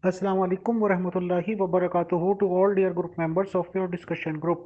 Assalamu alaikum warahmatullahi wabarakatuh to all dear group members of your discussion group.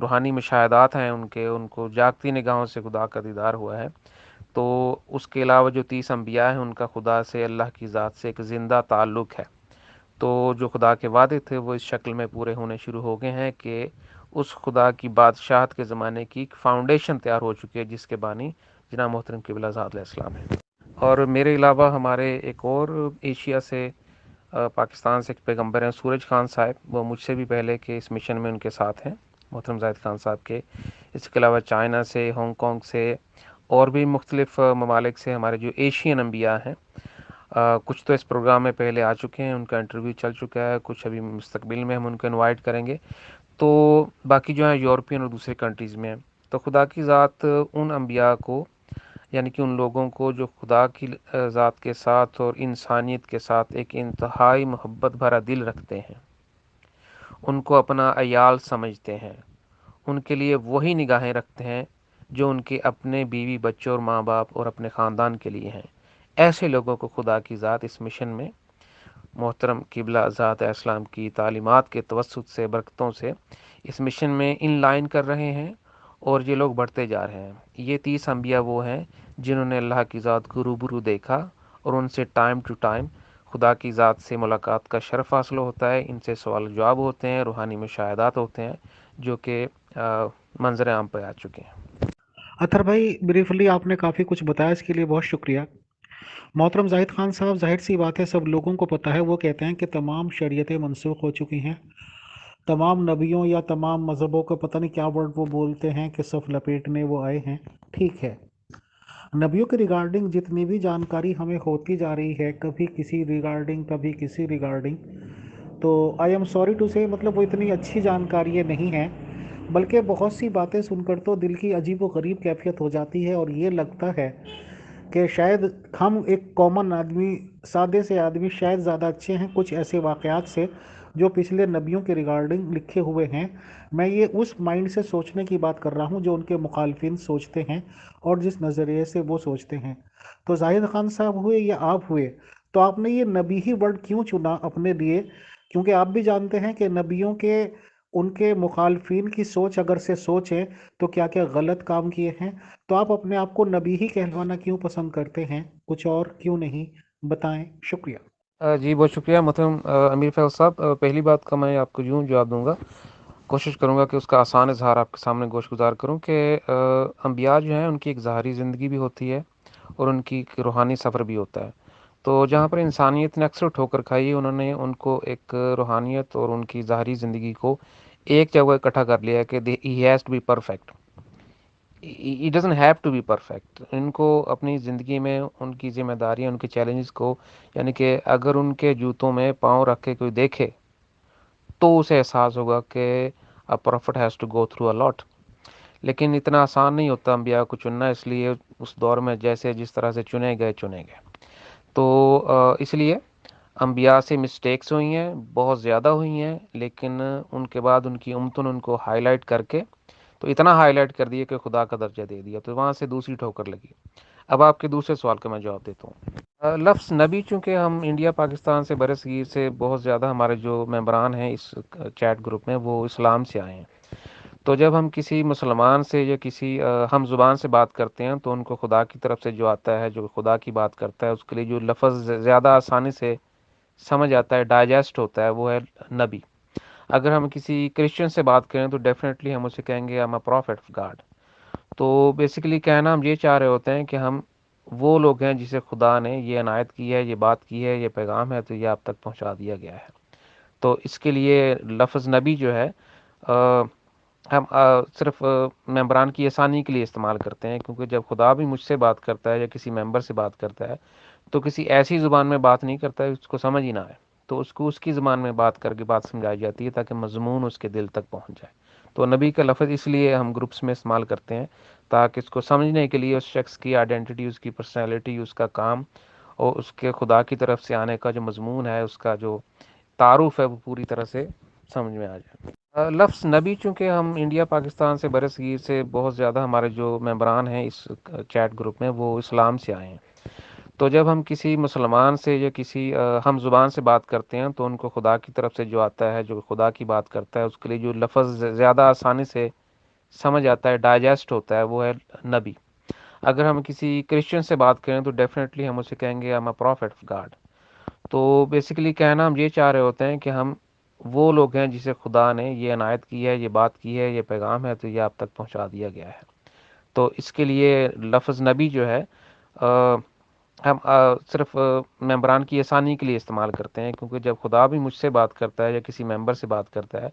روحانی مشاہدات ہیں ان کو جاگتی نگاہوں سے خدا کا دیدار ہوا ہے. تو اس کے علاوہ جو 30 انبیاء ہیں ان کا خدا سے، اللہ کی ذات سے ایک زندہ تعلق ہے. تو جو خدا کے وعدے تھے وہ اس شکل میں پورے ہونے شروع ہو گئے ہیں کہ اس خدا کی بادشاہت کے زمانے کی ایک فاؤنڈیشن تیار ہو چکی ہے، جس کے بانی جناب محترم قبلہ آزاد علیہ السلام ہے. اور میرے علاوہ ہمارے ایک اور ایشیا سے پاکستان سے ایک پیغمبر ہیں، سورج خان صاحب، وہ مجھ سے بھی پہلے کے اس مشن میں ان کے ساتھ ہیں، محترم زاہد خان صاحب کے. اس کے علاوہ چائنا سے، ہانگ کانگ سے اور بھی مختلف ممالک سے ہمارے جو ایشین انبیاء ہیں، کچھ تو اس پروگرام میں پہلے آ چکے ہیں، ان کا انٹرویو چل چکا ہے، کچھ ابھی مستقبل میں ہم ان کو انوائٹ کریں گے. تو باقی جو ہیں یورپین اور دوسرے کنٹریز میں ہیں. تو خدا کی ذات ان انبیاء کو، یعنی کہ ان لوگوں کو جو خدا کی ذات کے ساتھ اور انسانیت کے ساتھ ایک انتہائی محبت بھرا دل رکھتے ہیں، ان کو اپنا عیال سمجھتے ہیں، ان کے لیے وہی نگاہیں رکھتے ہیں جو ان کے اپنے بیوی بچوں اور ماں باپ اور اپنے خاندان کے لیے ہیں، ایسے لوگوں کو خدا کی ذات اس مشن میں محترم قبلہ آزاد اسلام کی تعلیمات کے توسط سے، برکتوں سے اس مشن میں ان لائن کر رہے ہیں، اور یہ لوگ بڑھتے جا رہے ہیں. یہ 30 انبیاء وہ ہیں جنہوں نے اللہ کی ذات کو روبرو دیکھا اور ان سے ٹائم ٹو ٹائم خدا کی ذات سے ملاقات کا شرف حاصل ہوتا ہے. ان سے سوال جواب ہوتے ہیں، روحانی مشاہدات ہوتے ہیں جو کہ منظر عام پہ آ چکے ہیں. اطہر بھائی، بریفلی آپ نے کافی کچھ بتایا، اس کے لیے بہت شکریہ. محترم زاہد خان صاحب، ظاہر سی بات ہے سب لوگوں کو پتہ ہے، وہ کہتے ہیں کہ تمام شریعتیں منسوخ ہو چکی ہیں، تمام نبیوں یا تمام مذہبوں کو پتہ نہیں کیا ورڈ وہ بولتے ہیں کہ صف لپیٹنے وہ آئے ہیں. ٹھیک ہے، نبیوں کے ریگارڈنگ جتنی بھی جانکاری ہمیں ہوتی جا رہی ہے، کبھی کسی ریگارڈنگ کبھی کسی ریگارڈنگ، تو آئی ایم سوری ٹو سے، مطلب وہ اتنی اچھی جانکاری نہیں ہیں، بلکہ بہت سی باتیں سن کر تو دل کی عجیب و غریب کیفیت ہو جاتی ہے، اور یہ لگتا ہے کہ شاید ہم ایک کامن آدمی، سادے سے آدمی شاید زیادہ اچھے ہیں کچھ ایسے واقعات سے جو پچھلے نبیوں کے ریگارڈنگ لکھے ہوئے ہیں. میں یہ اس مائنڈ سے سوچنے کی بات کر رہا ہوں جو ان کے مخالفین سوچتے ہیں اور جس نظریے سے وہ سوچتے ہیں. تو زاہد خان صاحب ہوئے یا آپ ہوئے، تو آپ نے یہ نبی ہی ورڈ کیوں چنا اپنے لیے؟ کیونکہ آپ بھی جانتے ہیں کہ نبیوں کے ان کے مخالفین کی سوچ اگر سے سوچ ہے تو کیا کیا غلط کام کیے ہیں. تو آپ اپنے آپ کو نبی ہی کہلوانا کیوں پسند کرتے ہیں، کچھ اور کیوں نہیں؟ بتائیں. شکریہ. جی بہت شکریہ محترم امیر فیض صاحب. پہلی بات کا میں آپ کو یوں جواب دوں گا، کوشش کروں گا کہ اس کا آسان اظہار آپ کے سامنے گوش گزار کروں، کہ انبیاء جو ہیں ان کی ایک ظاہری زندگی بھی ہوتی ہے اور ان کی ایک روحانی سفر بھی ہوتا ہے. تو جہاں پر انسانیت نے اکثر ٹھوکر کھائی، انہوں نے ان کو ایک روحانیت اور ان کی ظاہری زندگی کو ایک جگہ اکٹھا کر لیا کہ he has to be perfect. He doesn't have to be perfect. ان کو اپنی زندگی میں ان کی ذمہ داریاں، ان کے چیلنجز کو، یعنی کہ اگر ان کے جوتوں میں پاؤں رکھ کے کوئی دیکھے تو اسے احساس ہوگا کہ a prophet has to go through a lot. لیکن اتنا آسان نہیں ہوتا انبیاء کو چننا، اس لیے اس دور میں جس طرح سے چنے گئے. تو اس لیے انبیاء سے مسٹیکس ہوئی ہیں، بہت زیادہ ہوئی ہیں، لیکن ان کے بعد ان کی امتن ان کو ہائی لائٹ کر کے، تو اتنا ہائی لائٹ کر دیا کہ خدا کا درجہ دے دیا، تو وہاں سے دوسری ٹھوکر لگی. اب آپ کے دوسرے سوال کا میں جواب دیتا ہوں. لفظ نبی، چونکہ ہم انڈیا پاکستان سے برصغیر سے بہت زیادہ ہمارے جو ممبران ہیں اس چیٹ گروپ میں وہ اسلام سے آئے ہیں. تو جب ہم کسی مسلمان سے یا کسی ہم زبان سے بات کرتے ہیں تو ان کو خدا کی طرف سے جو آتا ہے، جو خدا کی بات کرتا ہے، اس کے لیے جو لفظ زیادہ آسانی سے سمجھ آتا ہے، ڈائجسٹ ہوتا ہے، وہ ہے نبی. اگر ہم کسی کرسچن سے بات کریں تو ڈیفینیٹلی ہم اسے کہیں گے I'm a prophet of God. تو بیسیکلی کہنا ہم یہ چاہ رہے ہوتے ہیں کہ ہم وہ لوگ ہیں جسے خدا نے یہ عنایت کی ہے، یہ بات کی ہے، یہ پیغام ہے، تو یہ آپ تک پہنچا دیا گیا ہے. تو اس کے لیے لفظ نبی جو ہے ہم صرف ممبران کی آسانی کے لیے استعمال کرتے ہیں، کیونکہ جب خدا بھی مجھ سے بات کرتا ہے یا کسی ممبر سے بات کرتا ہے تو کسی ایسی زبان میں بات نہیں کرتا ہے اس کو سمجھ ہی نہ آئے، تو اس کو اس کی زبان میں بات کر کے بات سمجھائی جاتی ہے تاکہ مضمون اس کے دل تک پہنچ جائے. تو نبی کا لفظ اس لیے ہم گروپس میں استعمال کرتے ہیں تاکہ اس کو سمجھنے کے لیے اس شخص کی آئیڈینٹی، اس کی پرسنالٹی، اس کا کام اور اس کے خدا کی طرف سے آنے کا جو مضمون ہے، اس کا جو تعارف ہے، وہ پوری طرح سے سمجھ میں آ جائے. لفظ نبی، چونکہ ہم انڈیا پاکستان سے برصغیر سے بہت زیادہ ہمارے جو ممبران ہیں اس چیٹ گروپ میں وہ اسلام سے آئے ہیں. تو جب ہم کسی مسلمان سے یا کسی ہم زبان سے بات کرتے ہیں تو ان کو خدا کی طرف سے جو آتا ہے، جو خدا کی بات کرتا ہے، اس کے لیے جو لفظ زیادہ آسانی سے سمجھ آتا ہے، ڈائجسٹ ہوتا ہے، وہ ہے نبی۔ اگر ہم کسی کرسچن سے بات کریں تو ڈیفینیٹلی ہم اسے کہیں گے I'm a prophet of God. تو بیسیکلی کہنا ہم یہ چاہ رہے ہوتے ہیں کہ ہم وہ لوگ ہیں جسے خدا نے یہ عنایت کی ہے، یہ بات کی ہے، یہ پیغام ہے، تو یہ آپ تک پہنچا دیا گیا ہے۔ تو اس کے لیے لفظ نبی جو ہے ہم صرف ممبران کی آسانی کے لیے استعمال کرتے ہیں، کیونکہ جب خدا بھی مجھ سے بات کرتا ہے یا کسی ممبر سے بات کرتا ہے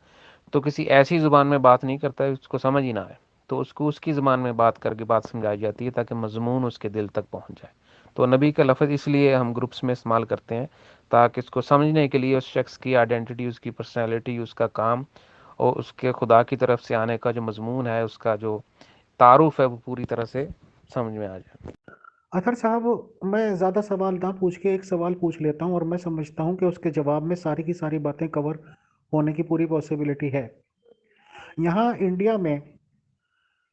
تو کسی ایسی زبان میں بات نہیں کرتا ہے اس کو سمجھ ہی نہ آئے، تو اس کو اس کی زبان میں بات کر کے بات سمجھائی جاتی ہے تاکہ مضمون اس کے دل تک پہنچ جائے۔ تو نبی کا لفظ اس لیے ہم گروپس میں استعمال کرتے ہیں تاکہ اس کو سمجھنے کے لیے اس شخص کی آئیڈینٹی، اس کی پرسنالٹی، اس کا کام اور اس کے خدا کی طرف سے آنے کا جو مضمون ہے، اس کا جو تعارف ہے، وہ پوری طرح سے سمجھ میں آ جائے۔ اطہر صاحب، میں زیادہ سوال نہ پوچھ کے ایک سوال پوچھ لیتا ہوں، اور میں سمجھتا ہوں کہ اس کے جواب میں ساری کی ساری باتیں کور ہونے کی پوری پاسبلٹی ہے۔ یہاں انڈیا میں،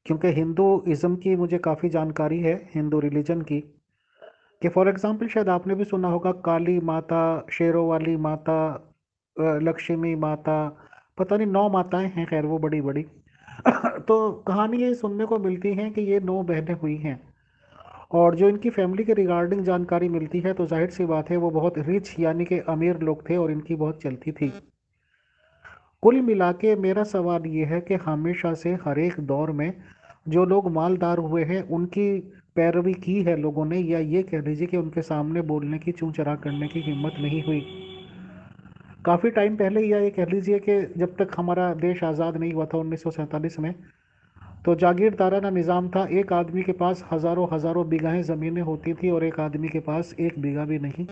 کیونکہ ہندوازم کی مجھے کافی جانکاری ہے، ہندو ریلیجن کی، کہ فار ایگزامپل شاید آپ نے بھی سنا ہوگا کالی ماتا، شیروں والی ماتا، لکشمی ماتا، پتہ نہیں 9 ماتائیں ہیں، خیر وہ بڑی بڑی تو کہانی یہ سننے کو ملتی ہیں کہ یہ 9 بہنیں ہوئی ہیں، اور جو ان کی فیملی کے ریگارڈنگ جانکاری ملتی ہے تو ظاہر سی بات ہے وہ بہت ریچ یعنی کہ امیر لوگ تھے اور ان کی بہت چلتی تھی۔ کل ملا کے میرا سوال یہ ہے کہ ہمیشہ سے ہر ایک دور میں جو لوگ مالدار ہوئے ہیں ان کی پیروی کی ہے لوگوں نے، یا یہ کہہ لیجیے کہ ان کے سامنے بولنے کی، چوں چرا کرنے کی ہمت نہیں ہوئی۔ کافی ٹائم پہلے، یا یہ کہہ لیجیے کہ جب تک ہمارا دیش آزاد نہیں ہوا تھا 1947 میں، تو جاگیردارانہ نظام تھا، ایک آدمی کے پاس ہزاروں ہزاروں بیگہیں زمینیں ہوتی تھی اور ایک آدمی کے پاس ایک بیگہ بھی نہیں۔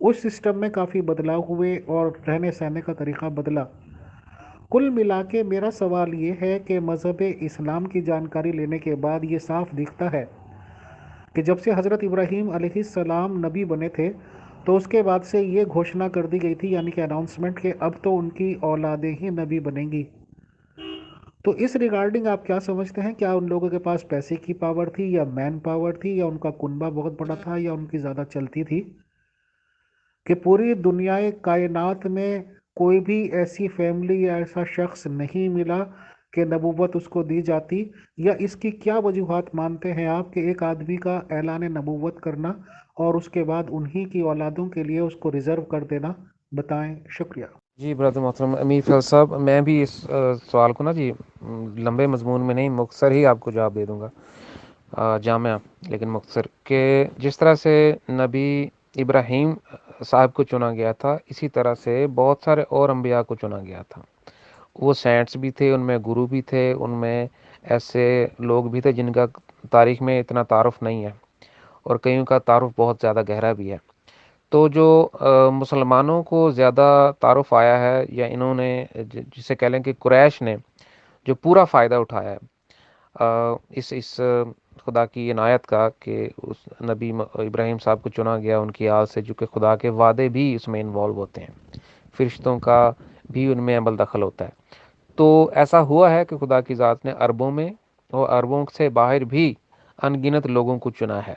اس سسٹم میں کافی بدلاؤ ہوئے اور رہنے سہنے کا طریقہ بدلا۔ کل ملا کے میرا سوال یہ ہے کہ مذہب اسلام کی جانکاری لینے کے بعد یہ صاف دکھتا ہے کہ جب سے حضرت ابراہیم علیہ السلام نبی بنے تھے تو اس کے بعد سے یہ گھوشنا کر دی گئی تھی، یعنی کہ اناؤنسمنٹ، کہ اب تو ان کی اولادیں ہی نبی بنیں گی۔ تو اس ریگارڈنگ آپ کیا سمجھتے ہیں؟ کیا ان لوگوں کے پاس پیسے کی پاور تھی، یا مین پاور تھی، یا ان کا کنبہ بہت بڑا تھا، یا ان کی زیادہ چلتی تھی، کہ پوری دنیا کائنات میں کوئی بھی ایسی فیملی یا ایسا شخص نہیں ملا کہ نبوت اس کو دی جاتی؟ یا اس کی کیا وجوہات مانتے ہیں آپ کہ ایک آدمی کا اعلان نبوت کرنا اور اس کے بعد انہی کی اولادوں کے لیے اس کو ریزرو کر دینا؟ بتائیں، شکریہ۔ جی برادر محترم امیر فیض صاحب، میں بھی اس سوال کو نا جی لمبے مضمون میں نہیں، مختصر ہی آپ کو جواب دے دوں گا، جامع لیکن مختصر، کہ جس طرح سے نبی ابراہیم صاحب کو چنا گیا تھا، اسی طرح سے بہت سارے اور انبیاء کو چنا گیا تھا۔ وہ سینٹس بھی تھے، ان میں گرو بھی تھے، ان میں ایسے لوگ بھی تھے جن کا تاریخ میں اتنا تعارف نہیں ہے، اور کئیوں کا تعارف بہت زیادہ گہرا بھی ہے۔ تو جو مسلمانوں کو زیادہ تعارف آیا ہے، یا انہوں نے جسے کہہ لیں کہ قریش نے جو پورا فائدہ اٹھایا ہے اس خدا کی عنایت کا، کہ اس نبی ابراہیم صاحب کو چنا گیا ان کی آل سے، جو کہ خدا کے وعدے بھی اس میں انوالو ہوتے ہیں، فرشتوں کا بھی ان میں عمل دخل ہوتا ہے۔ تو ایسا ہوا ہے کہ خدا کی ذات نے عربوں میں اور عربوں سے باہر بھی ان گنت لوگوں کو چنا ہے۔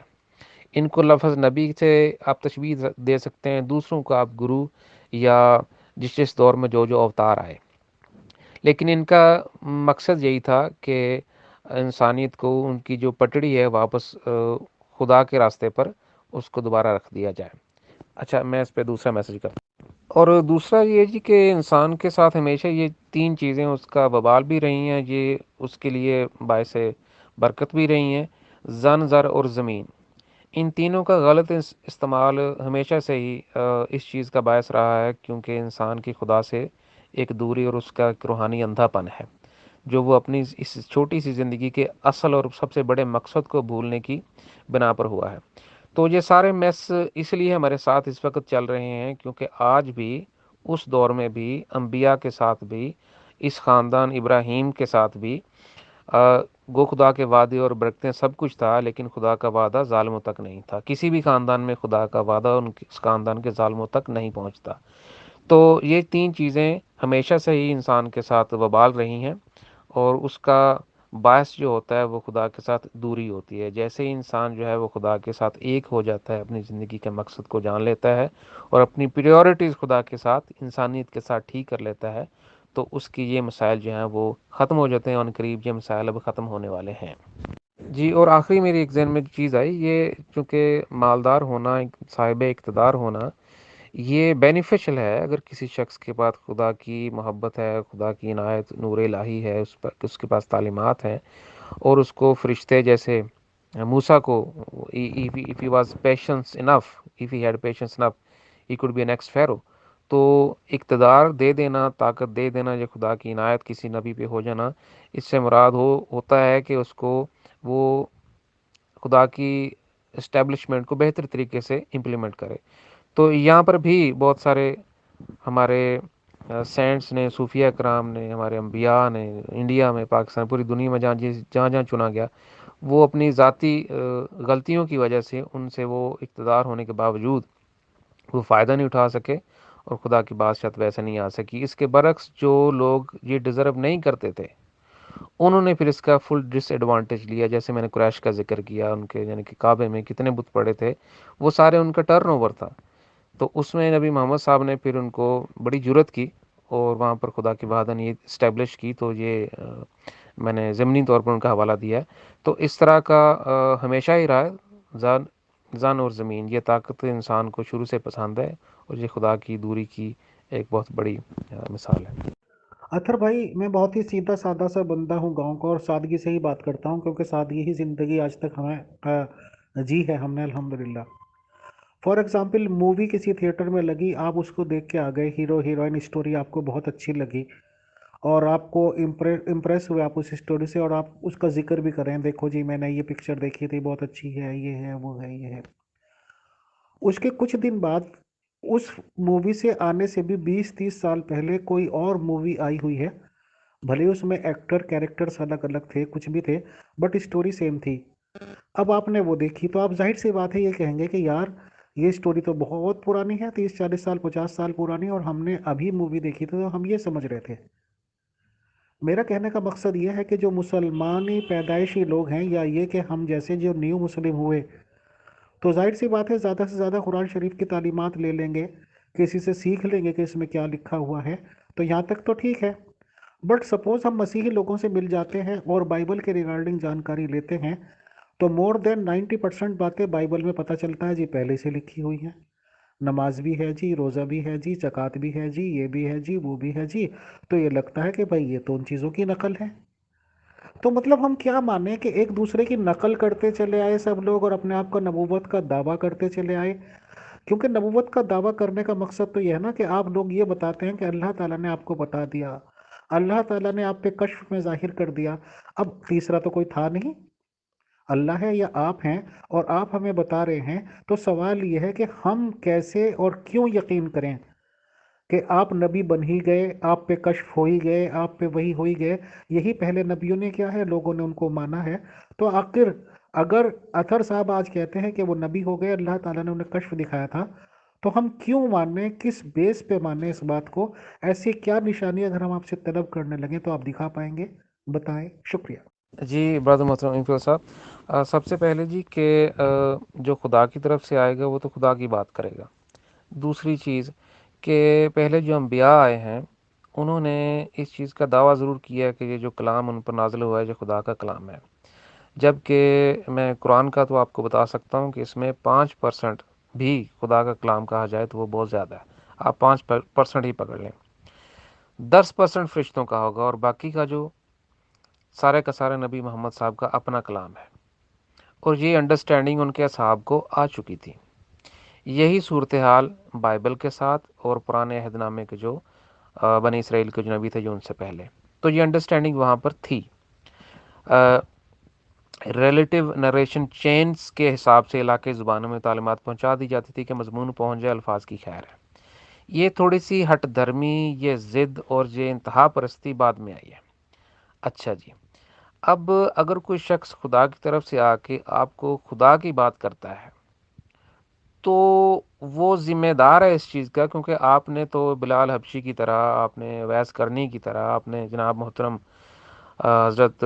ان کو لفظ نبی سے آپ تشبیہ دے سکتے ہیں، دوسروں کو آپ گرو، یا جس دور میں جو اوتار آئے، لیکن ان کا مقصد یہی تھا کہ انسانیت کو ان کی جو پٹڑی ہے واپس خدا کے راستے پر اس کو دوبارہ رکھ دیا جائے۔ اچھا، میں اس پہ دوسرا میسج کرتا ہوں، اور دوسرا یہ جی کہ انسان کے ساتھ ہمیشہ یہ 3 چیزیں اس کا وبال بھی رہی ہیں، یہ اس کے لیے باعث برکت بھی رہی ہیں، زن، زر اور زمین۔ ان تینوں کا غلط استعمال ہمیشہ سے ہی اس چیز کا باعث رہا ہے، کیونکہ انسان کی خدا سے ایک دوری اور اس کا ایک روحانی اندھا پن ہے، جو وہ اپنی اس چھوٹی سی زندگی کے اصل اور سب سے بڑے مقصد کو بھولنے کی بنا پر ہوا ہے۔ تو یہ سارے میس اس لیے ہمارے ساتھ اس وقت چل رہے ہیں، کیونکہ آج بھی اس دور میں بھی انبیاء کے ساتھ بھی، اس خاندان ابراہیم کے ساتھ بھی گو خدا کے وعدے اور برکتیں سب کچھ تھا، لیکن خدا کا وعدہ ظالموں تک نہیں تھا۔ کسی بھی خاندان میں خدا کا وعدہ اس خاندان کے ظالموں تک نہیں پہنچتا۔ تو یہ 3 چیزیں ہمیشہ سے ہی انسان کے ساتھ وبال رہی ہیں، اور اس کا باعث جو ہوتا ہے وہ خدا کے ساتھ دوری ہوتی ہے۔ جیسے ہی انسان جو ہے وہ خدا کے ساتھ ایک ہو جاتا ہے، اپنی زندگی کے مقصد کو جان لیتا ہے، اور اپنی پریورٹیز خدا کے ساتھ، انسانیت کے ساتھ ٹھیک کر لیتا ہے، تو اس کی یہ مسائل جو ہیں وہ ختم ہو جاتے ہیں، اور قریب یہ مسائل اب ختم ہونے والے ہیں۔ جی، اور آخری میری ایک ذہن میں چیز آئی، یہ چونکہ مالدار ہونا، صاحب اقتدار ہونا، یہ بینیفیشل ہے اگر کسی شخص کے پاس خدا کی محبت ہے، خدا کی عنایت، نور الہی ہے، اس کے پاس تعلیمات ہیں، اور اس کو فرشتے جیسے موسیٰ کو if he was patience enough, if he had patience enough, he could be an next pharaoh۔ تو اقتدار دے دینا، طاقت دے دینا، یہ خدا کی عنایت کسی نبی پہ ہو جانا، اس سے مراد ہوتا ہے کہ اس کو وہ خدا کی اسٹیبلشمنٹ کو بہتر طریقے سے امپلیمنٹ کرے۔ تو یہاں پر بھی بہت سارے ہمارے سینٹس نے، صوفیہ کرام نے، ہمارے انبیاء نے، انڈیا میں، پاکستان، پوری دنیا میں جہاں جہاں چنا گیا، وہ اپنی ذاتی غلطیوں کی وجہ سے ان سے وہ اقتدار ہونے کے باوجود وہ فائدہ نہیں اٹھا سکے، اور خدا کی بادشاہت ویسے نہیں آ سکی۔ اس کے برعکس جو لوگ یہ ڈیزرو نہیں کرتے تھے، انہوں نے پھر اس کا فل ڈس ایڈوانٹیج لیا۔ جیسے میں نے قریش کا ذکر کیا، ان کے یعنی کہ کعبے میں کتنے بت پڑے تھے، وہ سارے ان کا ٹرن اوور تھا۔ تو اس میں نبی محمد صاحب نے پھر ان کو بڑی جرت کی اور وہاں پر خدا کی وحدانیت اسٹیبلش کی۔ تو یہ میں نے ضمنی طور پر ان کا حوالہ دیا ہے۔ تو اس طرح کا ہمیشہ ہی رہا ہے، زن اور زمین، یہ طاقت انسان کو شروع سے پسند ہے، اور یہ خدا کی دوری کی ایک بہت بڑی مثال ہے۔ اطہر بھائی، میں بہت ہی سیدھا سادہ سا بندہ ہوں گاؤں کا، اور سادگی سے ہی بات کرتا ہوں، کیونکہ سادگی ہی زندگی آج تک ہمیں جی ہے ہم نے الحمدللہ۔ فار ایگزامپل، مووی کسی تھیٹر میں لگی، آپ اس کو دیکھ کے آ گئے، ہیرو ہیروئن اسٹوری آپ کو بہت اچھی لگی، اور آپ کو امپریس ہوئے آپ اس اسٹوری سے، اور آپ اس کا ذکر بھی کریں، دیکھو جی میں نے یہ پکچر دیکھی تھی، بہت اچھی ہے، یہ ہے، وہ ہے، یہ ہے۔ اس کے کچھ دن بعد اس مووی سے آنے سے بھی 20-30 سال پہلے کوئی اور مووی آئی ہوئی ہے، بھلے اس میں ایکٹر کیریکٹرز الگ الگ تھے، کچھ بھی تھے، بٹ اسٹوری سیم تھی۔ اب آپ نے وہ دیکھی تو آپ ظاہر سی بات ہے یہ کہیں گے کہ یار یہ اسٹوری تو بہت پرانی ہے، 30-40 سال 50 سال پرانی، اور ہم نے ابھی مووی دیکھی تھی تو ہم یہ سمجھ رہے تھے۔ میرا کہنے کا مقصد یہ ہے کہ جو مسلمانی پیدائشی لوگ ہیں، یا یہ کہ ہم جیسے جو نیو مسلم ہوئے، تو ظاہر سی بات ہے زیادہ سے زیادہ قرآن شریف کی تعلیمات لے لیں گے، کسی سے سیکھ لیں گے کہ اس میں کیا لکھا ہوا ہے، تو یہاں تک تو ٹھیک ہے۔ بٹ سپوز ہم مسیحی لوگوں سے مل جاتے ہیں اور بائبل کے ریگارڈنگ جانکاری لیتے ہیں، تو مور دین 90% باتیں بائبل میں پتہ چلتا ہے جی پہلے سے لکھی ہوئی ہیں۔ نماز بھی ہے جی، روزہ بھی ہے جی، زکوٰۃ بھی ہے جی، یہ بھی ہے جی، وہ بھی ہے جی، تو یہ لگتا ہے کہ بھائی یہ تو ان چیزوں کی نقل ہے۔ تو مطلب ہم کیا مانیں کہ ایک دوسرے کی نقل کرتے چلے آئے سب لوگ، اور اپنے آپ کو نبوت کا دعویٰ کرتے چلے آئے؟ کیونکہ نبوت کا دعویٰ کرنے کا مقصد تو یہ ہے نا کہ آپ لوگ یہ بتاتے ہیں کہ اللہ تعالیٰ نے آپ کو بتا دیا، اللہ تعالیٰ نے آپ پہ کشف میں ظاہر کر دیا۔ اب تیسرا تو کوئی تھا نہیں، اللہ ہے یا آپ ہیں، اور آپ ہمیں بتا رہے ہیں، تو سوال یہ ہے کہ ہم کیسے اور کیوں یقین کریں کہ آپ نبی بن ہی گئے، آپ پہ کشف ہو ہی گئے، آپ پہ وہی ہو ہی گئے؟ یہی پہلے نبیوں نے کیا ہے، لوگوں نے ان کو مانا ہے۔ تو آخر اگر اطہر صاحب آج کہتے ہیں کہ وہ نبی ہو گئے، اللہ تعالیٰ نے انہیں کشف دکھایا تھا، تو ہم کیوں مانیں، کس بیس پہ مانیں اس بات کو؟ ایسی کیا نشانی اگر ہم آپ سے طلب کرنے لگیں تو آپ دکھا پائیں گے؟ بتائیں، شکریہ۔ جی برادر محترم انفیل صاحب، سب سے پہلے جی کہ جو خدا کی طرف سے آئے گا وہ تو خدا کی بات کرے گا۔ دوسری چیز کہ پہلے جو انبیاء آئے ہیں انہوں نے اس چیز کا دعویٰ ضرور کیا کہ یہ جو کلام ان پر نازل ہوا ہے جو خدا کا کلام ہے، جبکہ میں قرآن کا تو آپ کو بتا سکتا ہوں کہ اس میں 5% بھی خدا کا کلام کہا جائے تو وہ بہت زیادہ ہے، آپ 5% ہی پکڑ لیں۔ 10% فرشتوں کا ہوگا، اور باقی کا جو سارے کا سارے نبی محمد صاحب کا اپنا کلام ہے، اور یہ انڈرسٹینڈنگ ان کے اصحاب کو آ چکی تھی۔ یہی صورتحال بائبل کے ساتھ اور پرانے عہد نامے کے جو بنی اسرائیل کے جو نبی تھے جو ان سے پہلے، تو یہ انڈرسٹینڈنگ وہاں پر تھی۔ ریلیٹیو نریشن چینز کے حساب سے علاقے زبانوں میں تعلیمات پہنچا دی جاتی تھی کہ مضمون پہنچ جائے، الفاظ کی خیر ہے۔ یہ تھوڑی سی ہٹ دھرمی، یہ ضد اور یہ انتہا پرستی بعد میں آئی ہے۔ اچھا جی، اب اگر کوئی شخص خدا کی طرف سے آ کے آپ کو خدا کی بات کرتا ہے تو وہ ذمہ دار ہے اس چیز کا، کیونکہ آپ نے تو بلال حبشی کی طرح، آپ نے ویس کرنی کی طرح، آپ نے جناب محترم حضرت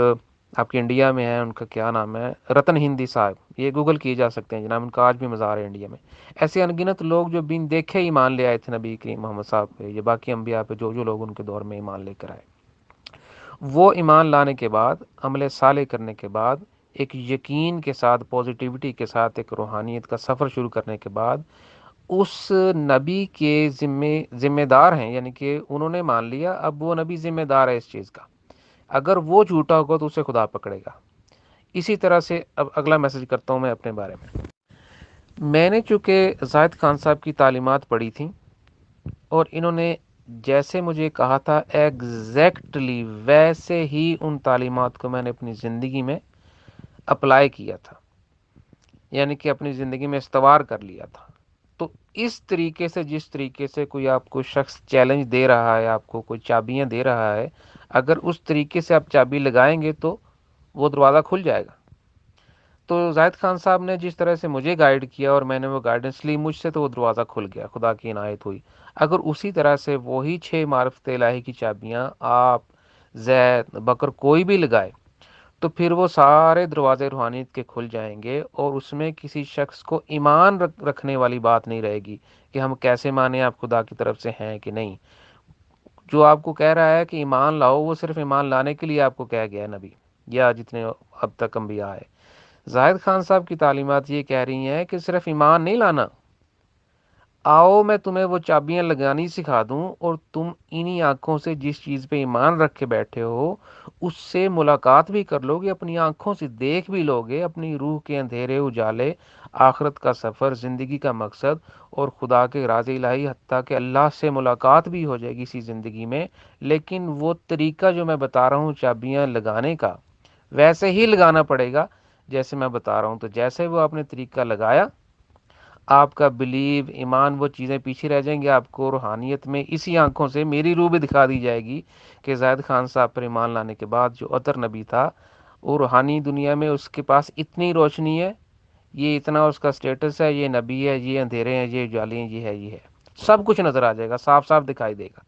آپ کے انڈیا میں ہے، ان کا کیا نام ہے، رتن ہندی صاحب، یہ گوگل کیے جا سکتے ہیں جناب، ان کا آج بھی مزار ہے انڈیا میں۔ ایسے ان گنت لوگ جو بین دیکھے ایمان لے آئے تھے نبی کریم محمد صاحب پہ، یا باقی انبیاء پہ، جو لوگ ان کے دور میں ایمان لے کر آئے، وہ ایمان لانے کے بعد، عمل صالح کرنے کے بعد، ایک یقین کے ساتھ، پازیٹیوٹی کے ساتھ، ایک روحانیت کا سفر شروع کرنے کے بعد، اس نبی کے ذمہ دار ہیں، یعنی کہ انہوں نے مان لیا، اب وہ نبی ذمہ دار ہے اس چیز کا، اگر وہ جھوٹا ہوگا تو اسے خدا پکڑے گا۔ اسی طرح سے اب اگلا میسج کرتا ہوں میں اپنے بارے میں نے چونکہ زاہد خان صاحب کی تعلیمات پڑھی تھیں، اور انہوں نے جیسے مجھے کہا تھا ایگزیکٹلی ویسے ہی ان تعلیمات کو میں نے اپنی زندگی میں اپلائی کیا تھا، یعنی کہ اپنی زندگی میں استوار کر لیا تھا۔ تو اس طریقے سے، جس طریقے سے کوئی آپ کو شخص چیلنج دے رہا ہے، آپ کو کوئی چابیاں دے رہا ہے، اگر اس طریقے سے آپ چابی لگائیں گے تو وہ دروازہ کھل جائے گا۔ تو زاہد خان صاحب نے جس طرح سے مجھے گائیڈ کیا اور میں نے وہ گائیڈنس لی مجھ سے، تو وہ دروازہ کھل گیا، خدا کی عنایت ہوئی۔ اگر اسی طرح سے وہی 6 معرفت الہی کی چابیاں آپ، زید، بکر کوئی بھی لگائے، تو پھر وہ سارے دروازے روحانیت کے کھل جائیں گے، اور اس میں کسی شخص کو ایمان رکھنے والی بات نہیں رہے گی کہ ہم کیسے مانیں آپ خدا کی طرف سے ہیں کہ نہیں۔ جو آپ کو کہہ رہا ہے کہ ایمان لاؤ، وہ صرف ایمان لانے کے لیے آپ کو کہہ گیا ہے نبی، یا جتنے اب تک انبیاء آئے۔ زاہد خان صاحب کی تعلیمات یہ کہہ رہی ہیں کہ صرف ایمان نہیں لانا، آؤ میں تمہیں وہ چابیاں لگانی سکھا دوں، اور تم انہی آنکھوں سے جس چیز پہ ایمان رکھ کے بیٹھے ہو اس سے ملاقات بھی کر لو گے، اپنی آنکھوں سے دیکھ بھی لو گے، اپنی روح کے اندھیرے اجالے، آخرت کا سفر، زندگی کا مقصد اور خدا کے راز الہی، حتیٰ کہ اللہ سے ملاقات بھی ہو جائے گی اسی زندگی میں۔ لیکن وہ طریقہ جو میں بتا رہا ہوں چابیاں لگانے کا، ویسے ہی لگانا پڑے گا جیسے میں بتا رہا ہوں۔ تو جیسے وہ آپ نے طریقہ لگایا، آپ کا بلیو، ایمان، وہ چیزیں پیچھے رہ جائیں گے، آپ کو روحانیت میں اسی آنکھوں سے میری روح بھی دکھا دی جائے گی کہ زاہد خان صاحب پر ایمان لانے کے بعد جو اطہر نبی تھا، وہ روحانی دنیا میں اس کے پاس اتنی روشنی ہے، یہ اتنا اس کا سٹیٹس ہے، یہ نبی ہے، یہ اندھیرے ہیں، یہ اجالے ہیں، یہ ہے، سب کچھ نظر آ جائے گا، صاف صاف دکھائی دے گا۔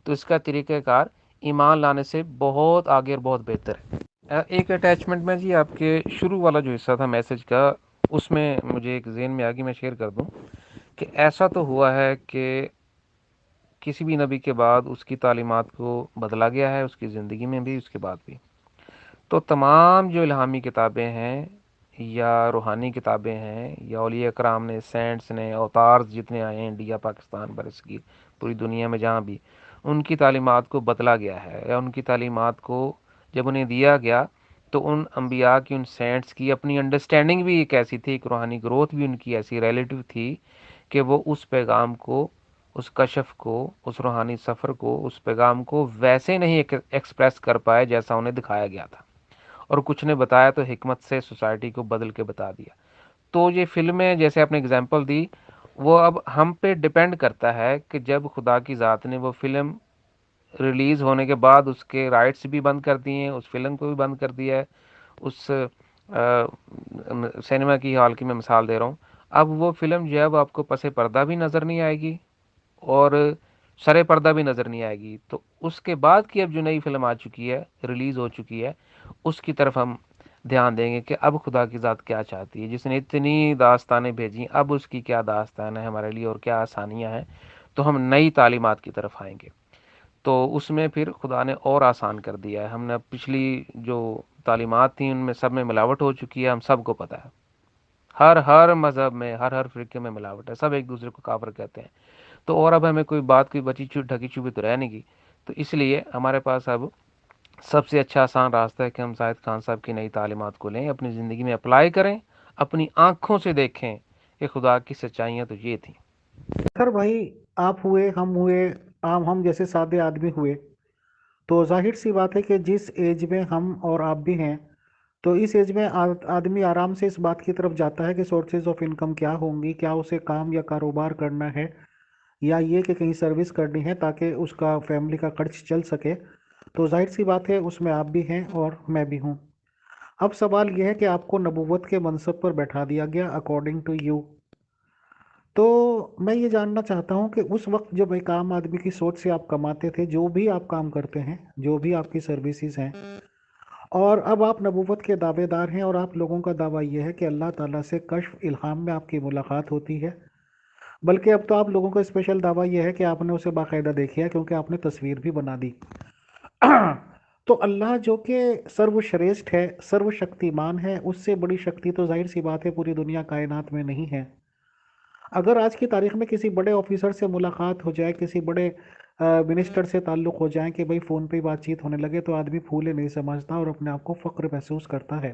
تو اس کا طریقہ کار ایمان لانے سے بہت آگے اور بہت بہتر ہے۔ ایک اٹیچمنٹ میں جی آپ کے شروع والا جو حصہ تھا میسج کا، اس میں مجھے ایک ذہن میں آگے میں شیئر کر دوں کہ ایسا تو ہوا ہے کہ کسی بھی نبی کے بعد اس کی تعلیمات کو بدلا گیا ہے، اس کی زندگی میں بھی، اس کے بعد بھی۔ تو تمام جو الہامی کتابیں ہیں یا روحانی کتابیں ہیں، یا اولیاء کرام نے، سینٹس نے، اوتارز جتنے آئے ہیں انڈیا، پاکستان، برصغیر، پوری دنیا میں جہاں بھی، ان کی تعلیمات کو بدلا گیا ہے، یا ان کی تعلیمات کو جب انہیں دیا گیا تو ان انبیاء کی، ان سینٹس کی اپنی انڈرسٹینڈنگ بھی ایک ایسی تھی، ایک روحانی گروتھ بھی ان کی ایسی ریلیٹیو تھی کہ وہ اس پیغام کو، اس کشف کو، اس روحانی سفر کو، اس پیغام کو ویسے نہیں ایکسپریس کر پائے جیسا انہیں دکھایا گیا تھا، اور کچھ نے بتایا تو حکمت سے سوسائٹی کو بدل کے بتا دیا۔ تو یہ فلمیں جیسے آپ نے اگزامپل دی، وہ اب ہم پہ ڈیپینڈ کرتا ہے کہ جب خدا کی ذات نے وہ فلم ریلیز ہونے کے بعد اس کے رائٹس بھی بند کر دیے ہیں، اس فلم کو بھی بند کر دیا ہے، اس سینما کی ہال کی میں مثال دے رہا ہوں، اب وہ فلم جو ہے وہ آپ کو پس پردہ بھی نظر نہیں آئے گی اور سرے پردہ بھی نظر نہیں آئے گی۔ تو اس کے بعد کی اب جو نئی فلم آ چکی ہے، ریلیز ہو چکی ہے، اس کی طرف ہم دھیان دیں گے کہ اب خدا کی ذات کیا چاہتی ہے، جس نے اتنی داستانیں بھیجی، اب اس کی کیا داستان ہے ہمارے لیے اور کیا آسانیاں ہیں۔ تو ہم نئی تعلیمات کی طرف آئیں گے، تو اس میں پھر خدا نے اور آسان کر دیا ہے۔ ہم نے پچھلی جو تعلیمات تھیں ان میں سب میں ملاوٹ ہو چکی ہے، ہم سب کو پتہ ہے، ہر مذہب میں، ہر فرقے میں ملاوٹ ہے، سب ایک دوسرے کو کافر کہتے ہیں۔ تو اور اب ہمیں کوئی بات، کوئی بچی ڈھکی چھپی تو رہ نہیں گی، تو اس لیے ہمارے پاس اب سب سے اچھا آسان راستہ ہے کہ ہم زاہد خان صاحب کی نئی تعلیمات کو لیں، اپنی زندگی میں اپلائی کریں، اپنی آنکھوں سے دیکھیں کہ خدا کی سچائیاں تو یہ تھیں۔ سر بھائی، آپ ہوئے، ہم ہوئے، عام ہم جیسے سادے آدمی ہوئے، تو ظاہر سی بات ہے کہ جس ایج میں ہم اور آپ بھی ہیں، تو اس ایج میں آدمی آرام سے اس بات کی طرف جاتا ہے کہ سورسز آف انکم کیا ہوں گی، کیا اسے کام یا کاروبار کرنا ہے، یا یہ کہ کہیں سروس کرنی ہے تاکہ اس کا فیملی کا خرچ چل سکے۔ تو ظاہر سی بات ہے اس میں آپ بھی ہیں اور میں بھی ہوں۔ اب سوال یہ ہے کہ آپ کو نبوت کے منصب پر بیٹھا دیا گیا اکارڈنگ ٹو یو۔ تو میں یہ جاننا چاہتا ہوں کہ اس وقت جب ایک عام آدمی کی سوچ سے آپ کماتے تھے، جو بھی آپ کام کرتے ہیں، جو بھی آپ کی سروسز ہیں، اور اب آپ نبوت کے دعوے دار ہیں، اور آپ لوگوں کا دعویٰ یہ ہے کہ اللہ تعالیٰ سے کشف الہام میں آپ کی ملاقات ہوتی ہے، بلکہ اب تو آپ لوگوں کا اسپیشل دعویٰ یہ ہے کہ آپ نے اسے باقاعدہ دیکھی ہے کیونکہ آپ نے تصویر بھی بنا دی۔ تو اللہ جو کہ سرو شریشٹھ ہے، سرو شکتیمان ہے، اس سے بڑی شکتی تو ظاہر سی بات ہے پوری دنیا کائنات میں نہیں ہے۔ اگر آج کی تاریخ میں کسی بڑے آفیسر سے ملاقات ہو جائے، کسی بڑے منسٹر سے تعلق ہو جائیں کہ بھئی فون پہ بات چیت ہونے لگے، تو آدمی پھولے نہیں سمجھتا اور اپنے آپ کو فخر محسوس کرتا ہے۔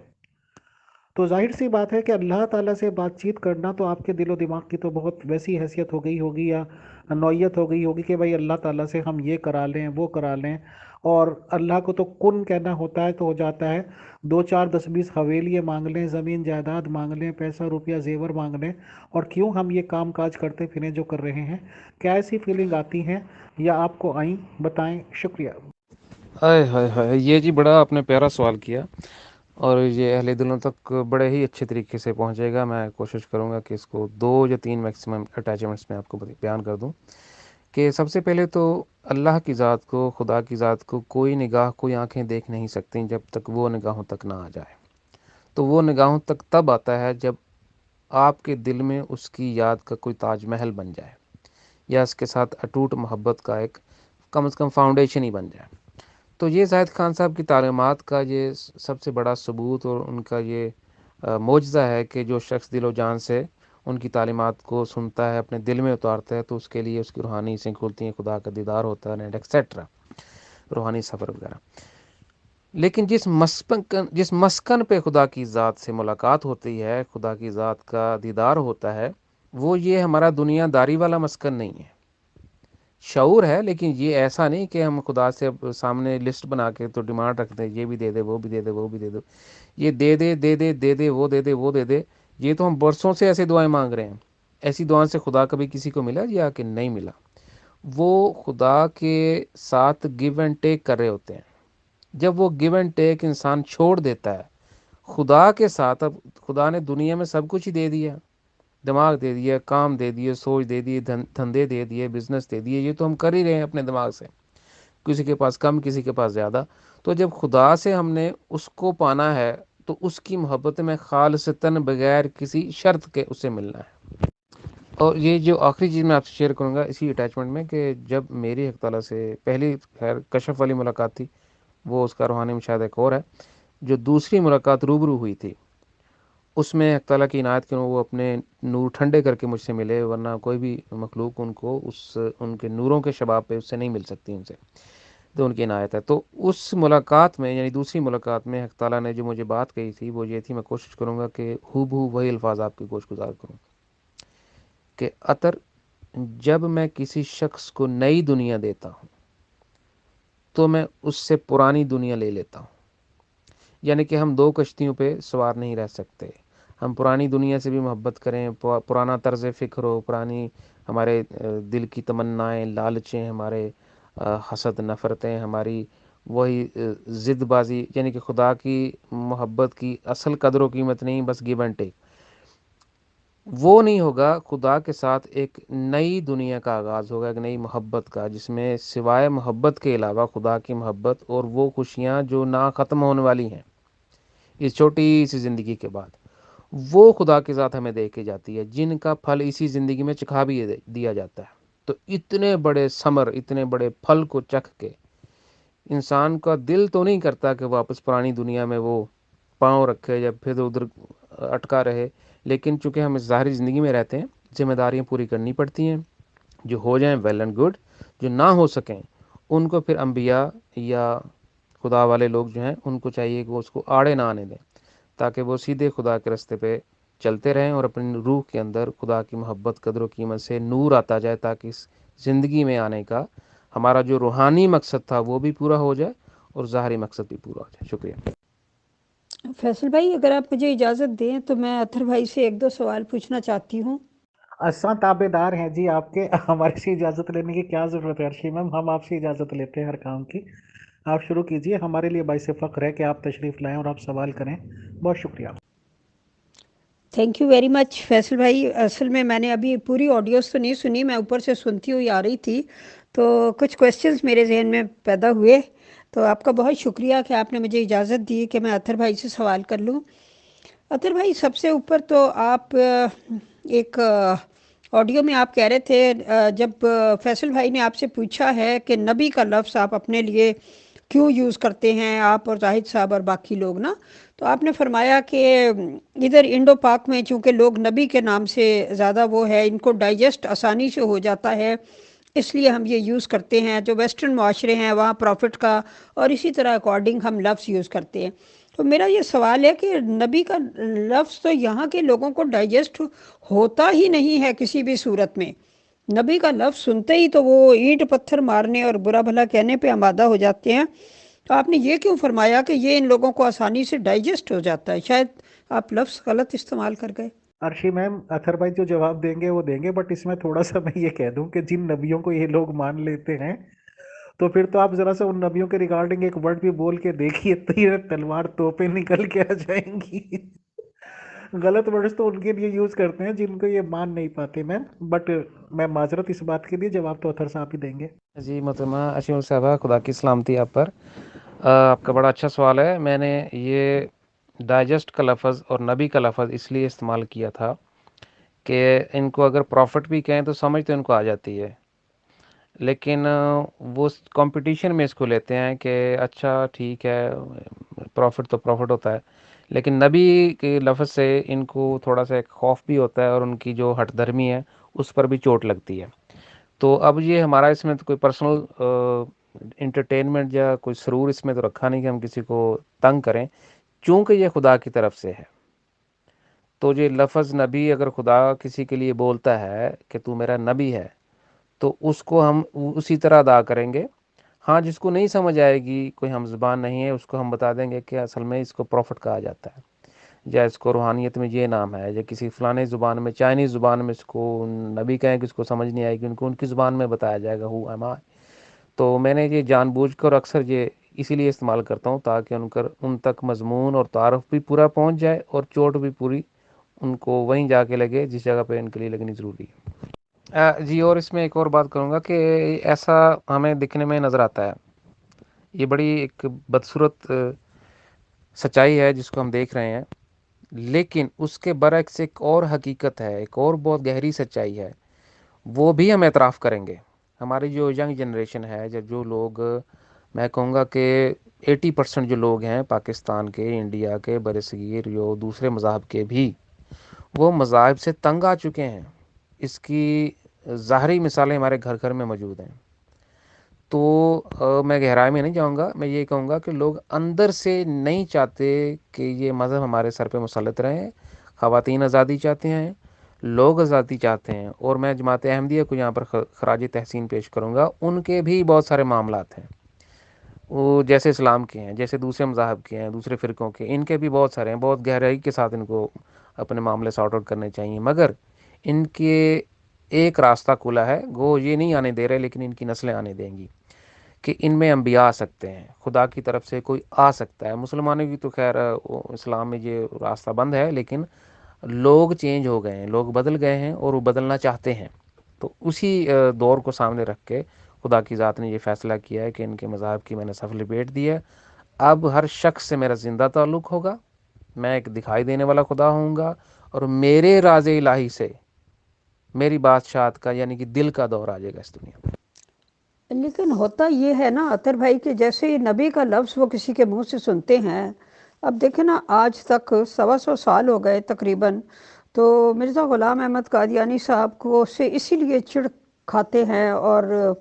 تو ظاہر سی بات ہے کہ اللہ تعالیٰ سے بات چیت کرنا تو آپ کے دل و دماغ کی تو بہت ویسی حیثیت ہو گئی ہوگی یا نوعیت ہو گئی ہوگی کہ بھائی اللہ تعالیٰ سے ہم یہ کرا لیں وہ کرا لیں، اور اللہ کو تو کن کہنا ہوتا ہے تو ہو جاتا ہے۔ 2 4 10 20 حویلیاں مانگ لیں، زمین جائیداد مانگ لیں، پیسہ روپیہ زیور مانگ لیں، اور کیوں ہم یہ کام کاج کرتے پھریں جو کر رہے ہیں؟ کیا ایسی فیلنگ آتی ہیں یا آپ کو آئیں؟ بتائیں۔ شکریہ۔ ہائے ہائے ہائے، یہ جی بڑا آپ نے پیارا سوال کیا، اور یہ اہل دلوں تک بڑے ہی اچھے طریقے سے پہنچے گا۔ میں کوشش کروں گا کہ اس کو 2 یا 3 میکسیمم اٹیچمنٹس میں آپ کو بیان کر دوں کہ سب سے پہلے تو اللہ کی ذات کو، خدا کی ذات کو کوئی نگاہ، کوئی آنکھیں دیکھ نہیں سکتی جب تک وہ نگاہوں تک نہ آ جائے۔ تو وہ نگاہوں تک تب آتا ہے جب آپ کے دل میں اس کی یاد کا کوئی تاج محل بن جائے، یا اس کے ساتھ اٹوٹ محبت کا ایک کم از کم فاؤنڈیشن ہی بن جائے۔ تو یہ زاہد خان صاحب کی تعلیمات کا یہ سب سے بڑا ثبوت اور ان کا یہ معجزہ ہے کہ جو شخص دل و جان سے ان کی تعلیمات کو سنتا ہے، اپنے دل میں اتارتا ہے، تو اس کے لیے اس کی روحانی سے کھلتی ہیں، خدا کا دیدار ہوتا ہے، ایٹسیٹرا، روحانی سفر وغیرہ۔ لیکن جس مسکن پہ خدا کی ذات سے ملاقات ہوتی ہے، خدا کی ذات کا دیدار ہوتا ہے، وہ یہ ہمارا دنیا داری والا مسکن نہیں ہے۔ شعور ہے، لیکن یہ ایسا نہیں کہ ہم خدا سے اب سامنے لسٹ بنا کے تو ڈیمانڈ رکھتے ہیں، یہ بھی دے دے، وہ بھی دے دے، وہ بھی دے دو، یہ دے دے دے دے دے دے، وہ دے دے وہ دے دے۔ یہ تو ہم برسوں سے ایسے دعائیں مانگ رہے ہیں۔ ایسی دعائیں سے خدا کبھی کسی کو ملا یا کہ نہیں ملا؟ وہ خدا کے ساتھ گیو اینڈ ٹیک کر رہے ہوتے ہیں۔ جب وہ گیو اینڈ ٹیک انسان چھوڑ دیتا ہے خدا کے ساتھ، اب خدا نے دنیا میں سب کچھ ہی دے دیا، دماغ دے دیا، کام دے دیے، سوچ دے دیے، دھندے دے دیے، بزنس دے دیے، یہ تو ہم کر ہی رہے ہیں اپنے دماغ سے، کسی کے پاس کم، کسی کے پاس زیادہ۔ تو جب خدا سے ہم نے اس کو پانا ہے تو اس کی محبت میں خالصتاً بغیر کسی شرط کے اسے ملنا ہے۔ اور یہ جو آخری چیز میں آپ سے شیئر کروں گا اسی اٹیچمنٹ میں، کہ جب میری حق تعالیٰ سے پہلی خیر کشف والی ملاقات تھی، وہ اس کا روحانی مشاہدہ ایک اور ہے۔ جو دوسری ملاقات روبرو ہوئی تھی، اس میں حق تعالیٰ کی عنایت کے وہ اپنے نور ٹھنڈے کر کے مجھ سے ملے، ورنہ کوئی بھی مخلوق ان کو ان کے نوروں کے شباب پہ اس سے نہیں مل سکتی، ان سے تو ان کی عنایت ہے۔ تو اس ملاقات میں، یعنی دوسری ملاقات میں، حق تعالیٰ نے جو مجھے بات کہی تھی وہ یہ تھی، میں کوشش کروں گا کہ ہو بہو وہی الفاظ آپ کی گوش گزار کروں، کہ عطر، جب میں کسی شخص کو نئی دنیا دیتا ہوں تو میں اس سے پرانی دنیا لے لیتا ہوں۔ یعنی کہ ہم 2 کشتیوں پہ سوار نہیں رہ سکتے۔ ہم پرانی دنیا سے بھی محبت کریں، پرانا طرز فکر ہو، پرانی ہمارے دل کی تمنائیں، لالچیں، ہمارے حسد، نفرتیں، ہماری وہی ضد بازی، یعنی کہ خدا کی محبت کی اصل قدر و قیمت نہیں، بس گیو اینڈ ٹیک، وہ نہیں ہوگا۔ خدا کے ساتھ ایک نئی دنیا کا آغاز ہوگا، ایک نئی محبت کا، جس میں سوائے محبت کے علاوہ خدا کی محبت اور وہ خوشیاں جو نہ ختم ہونے والی ہیں اس چھوٹی سی زندگی کے بعد، وہ خدا کے ذات ہمیں دے کے جاتی ہے، جن کا پھل اسی زندگی میں چکھا بھی دیا جاتا ہے۔ تو اتنے بڑے ثمر، اتنے بڑے پھل کو چکھ کے انسان کا دل تو نہیں کرتا کہ واپس پرانی دنیا میں وہ پاؤں رکھے یا پھر ادھر اٹکا رہے، لیکن چونکہ ہم اس ظاہری زندگی میں رہتے ہیں، ذمہ داریاں پوری کرنی پڑتی ہیں۔ جو ہو جائیں ویل اینڈ گڈ، جو نہ ہو سکیں ان کو پھر انبیاء یا خدا والے لوگ جو ہیں ان کو چاہیے کہ وہ اس کو آڑے نہ آنے دیں، تاکہ وہ سیدھے خدا کے رستے پہ چلتے رہیں اور اپنی روح کے اندر خدا کی محبت، قدر و قیمت سے نور آتا جائے، تاکہ اس زندگی میں آنے کا ہمارا جو روحانی مقصد تھا وہ بھی پورا ہو جائے اور ظاہری مقصد بھی پورا ہو جائے۔ شکریہ۔ فیصل بھائی، اگر آپ مجھے اجازت دیں تو میں اطہر بھائی سے 1 2 سوال پوچھنا چاہتی ہوں۔ اساں تابے دار ہیں جی آپ کے، ہمارے سے اجازت لینے کی کیا ضرورت ہے ارشی میم، ہم آپ سے اجازت لیتے ہیں ہر کام کی۔ آپ شروع کیجئے، ہمارے لیے باعث فخر ہے کہ آپ تشریف لائیں اور آپ سوال کریں۔ بہت شکریہ۔ Thank you very much Faisal بھائی۔ اصل میں نے ابھی پوری آڈیوز تو نہیں سنی، میں اوپر سے سنتی ہوئی آ رہی تھی، تو کچھ کویسچنز میرے ذہن میں پیدا ہوئے۔ تو آپ کا بہت شکریہ کہ آپ نے مجھے اجازت دی کہ میں اطہر بھائی سے سوال کر لوں۔ اطہر بھائی، سب سے اوپر تو آپ ایک آڈیو میں آپ کہہ رہے تھے جب فیصل بھائی نے آپ سے پوچھا ہے کہ نبی کا لفظ آپ اپنے لیے کیوں یوز کرتے ہیں، آپ اور زاہد صاحب اور باقی لوگ نا، تو آپ نے فرمایا کہ ادھر انڈو پاک میں چونکہ لوگ نبی کے نام سے زیادہ وہ ہے، ان کو ڈائجسٹ آسانی سے ہو جاتا ہے، اس لیے ہم یہ یوز کرتے ہیں۔ جو ویسٹرن معاشرے ہیں وہاں پروفٹ کا اور اسی طرح اکارڈنگ ہم لفظ یوز کرتے ہیں۔ تو میرا یہ سوال ہے کہ نبی کا لفظ تو یہاں کے لوگوں کو ڈائجسٹ ہوتا ہی نہیں ہے کسی بھی صورت میں۔ نبی کا لفظ سنتے ہی تو وہ اینٹ پتھر مارنے اور برا بھلا کہنے پہ آمادہ ہو جاتے ہیں۔ تو آپ نے یہ کیوں فرمایا کہ یہ ان لوگوں کو آسانی سے ڈائجسٹ ہو جاتا ہے؟ شاید آپ لفظ غلط استعمال کر گئے۔ عرشی میم، اطہر بھائی جو جواب دیں گے وہ دیں گے، بٹ اس میں تھوڑا سا میں یہ کہہ دوں کہ جن نبیوں کو یہ لوگ مان لیتے ہیں تو پھر تو آپ ذرا سا ان نبیوں کے ریگارڈنگ ایک ورڈ بھی بول کے دیکھیے، تیر تلوار توپیں نکل کے آ جائیں گی۔ غلط ورڈز تو ان کے لیے یوز کرتے ہیں جن کو یہ مان نہیں پاتے میم، بٹ میں معذرت اس بات کے لیے، جواب تو اطہر صاحب ہی دیں گے۔ جی محترمہ اشیم صاحبہ، خدا کی سلامتی آپ پر۔ آپ کا بڑا اچھا سوال ہے۔ میں نے یہ ڈائجسٹ کا لفظ اور نبی کا لفظ اس لیے استعمال کیا تھا کہ ان کو اگر پروفٹ بھی کہیں تو سمجھ تو ان کو آ جاتی ہے، لیکن وہ کمپٹیشن میں اس کو لیتے ہیں کہ اچھا ٹھیک ہے، پروفٹ تو پروفٹ ہوتا ہے، لیکن نبی کے لفظ سے ان کو تھوڑا سا ایک خوف بھی ہوتا ہے اور ان کی جو ہٹ دھرمی ہے اس پر بھی چوٹ لگتی ہے۔ تو اب یہ ہمارا اس میں تو کوئی پرسنل انٹرٹینمنٹ یا کوئی سرور اس میں تو رکھا نہیں کہ ہم کسی کو تنگ کریں، چونکہ یہ خدا کی طرف سے ہے۔ تو یہ لفظ نبی اگر خدا کسی کے لیے بولتا ہے کہ تو میرا نبی ہے، تو اس کو ہم اسی طرح ادا کریں گے۔ ہاں، جس کو نہیں سمجھ آئے گی، کوئی ہم زبان نہیں ہے، اس کو ہم بتا دیں گے کہ اصل میں اس کو پروفٹ کہا جاتا ہے، یا اس کو روحانیت میں یہ نام ہے، یا کسی فلانے زبان میں، چائنیز زبان میں اس کو نبی کہیں کہ اس کو سمجھ نہیں آئے گی، ان کو ان کی زبان میں بتایا جائے گا ہو ایم آئی۔ تو میں نے یہ جان بوجھ کر اکثر یہ اسی لیے استعمال کرتا ہوں تاکہ ان تک مضمون اور تعارف بھی پورا پہنچ جائے اور چوٹ بھی پوری ان کو وہیں جا کے لگے جس جگہ پہ ان کے لیے لگنی ضروری ہے۔ جی، اور اس میں ایک اور بات کروں گا کہ ایسا ہمیں دکھنے میں نظر آتا ہے، یہ بڑی ایک بدصورت سچائی ہے جس کو ہم دیکھ رہے ہیں، لیکن اس کے برعکس ایک اور حقیقت ہے، ایک اور بہت گہری سچائی ہے، وہ بھی ہم اعتراف کریں گے۔ ہماری جو ینگ جنریشن ہے، جو لوگ، میں کہوں گا کہ 80% جو لوگ ہیں پاکستان کے، انڈیا کے، برصغیر، جو دوسرے مذاہب کے بھی، وہ مذاہب سے تنگ آ چکے ہیں۔ اس کی ظاہری مثالیں ہمارے گھر گھر میں موجود ہیں۔ تو میں گہرائی میں نہیں جاؤں گا، میں یہ کہوں گا کہ لوگ اندر سے نہیں چاہتے کہ یہ مذہب ہمارے سر پہ مسلط رہیں۔ خواتین آزادی چاہتے ہیں، لوگ آزادی چاہتے ہیں، اور میں جماعت احمدیہ کو یہاں پر خراج تحسین پیش کروں گا، ان کے بھی بہت سارے معاملات ہیں، وہ جیسے اسلام کے ہیں، جیسے دوسرے مذاہب کے ہیں، دوسرے فرقوں کے، ان کے بھی بہت سارے ہیں، بہت گہرائی کے ساتھ ان کو اپنے معاملے سارٹ آؤٹ کرنے چاہیے، مگر ان کے ایک راستہ کھلا ہے، وہ یہ نہیں آنے دے رہے، لیکن ان کی نسلیں آنے دیں گی کہ ان میں انبیاء آ سکتے ہیں، خدا کی طرف سے کوئی آ سکتا ہے۔ مسلمانوں کی تو خیر اسلام میں یہ راستہ بند ہے، لیکن لوگ چینج ہو گئے ہیں، لوگ بدل گئے ہیں اور وہ بدلنا چاہتے ہیں۔ تو اسی دور کو سامنے رکھ کے خدا کی ذات نے یہ فیصلہ کیا ہے کہ ان کے مذاہب کی میں نے صف لپیٹ دی ہے، اب ہر شخص سے میرا زندہ تعلق ہوگا، میں ایک دکھائی دینے والا خدا ہوں گا، اور میرے راز الہی سے میری بادشاہت کا یعنی کہ دل کا دور آ جائے گا اس دنیا میں۔ لیکن ہوتا یہ ہے نا اطہر بھائی کہ جیسے ہی نبی کا لفظ وہ کسی کے منہ سے سنتے ہیں، اب دیکھیں نا، آج تک 125 سال ہو گئے تقریباً، تو مرزا غلام احمد قادیانی صاحب کو سے اسی لیے چڑ کھاتے ہیں، اور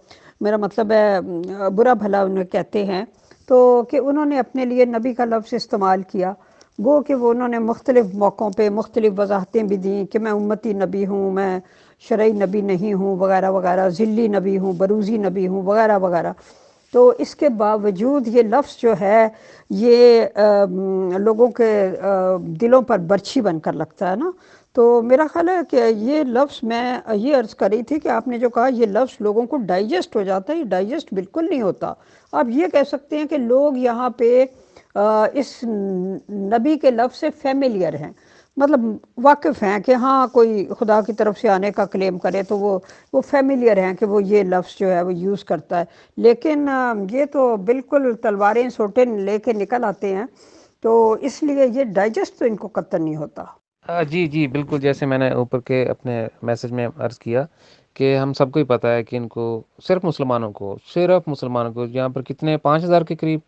میرا مطلب ہے برا بھلا انہیں کہتے ہیں، تو کہ انہوں نے اپنے لیے نبی کا لفظ استعمال کیا، گو کہ وہ انہوں نے مختلف موقعوں پہ مختلف وضاحتیں بھی دیں کہ میں امتی نبی ہوں، میں شرعی نبی نہیں ہوں، وغیرہ وغیرہ، ذلی نبی ہوں، بروزی نبی ہوں، وغیرہ وغیرہ۔ تو اس کے باوجود یہ لفظ جو ہے یہ لوگوں کے دلوں پر برچھی بن کر لگتا ہے نا۔ تو میرا خیال ہے کہ یہ لفظ، میں یہ عرض کر رہی تھی کہ آپ نے جو کہا یہ لفظ لوگوں کو ڈائجسٹ ہو جاتا ہے، یہ ڈائجسٹ بالکل نہیں ہوتا۔ آپ یہ کہہ سکتے ہیں کہ لوگ یہاں پہ اس نبی کے لفظ سے فیملیئر ہیں، مطلب واقف ہیں کہ ہاں کوئی خدا کی طرف سے آنے کا کلیم کرے تو وہ فیملیئر ہیں کہ وہ یہ لفظ جو ہے وہ یوز کرتا ہے، لیکن یہ تو بالکل تلواریں سوٹے لے کے نکل آتے ہیں، تو اس لیے یہ ڈائجسٹ تو ان کو قطن نہیں ہوتا۔ جی جی بالکل، جیسے میں نے اوپر کے اپنے میسج میں عرض کیا کہ ہم سب کو ہی پتہ ہے کہ ان کو صرف مسلمانوں کو یہاں پر کتنے 5,000 کے قریب،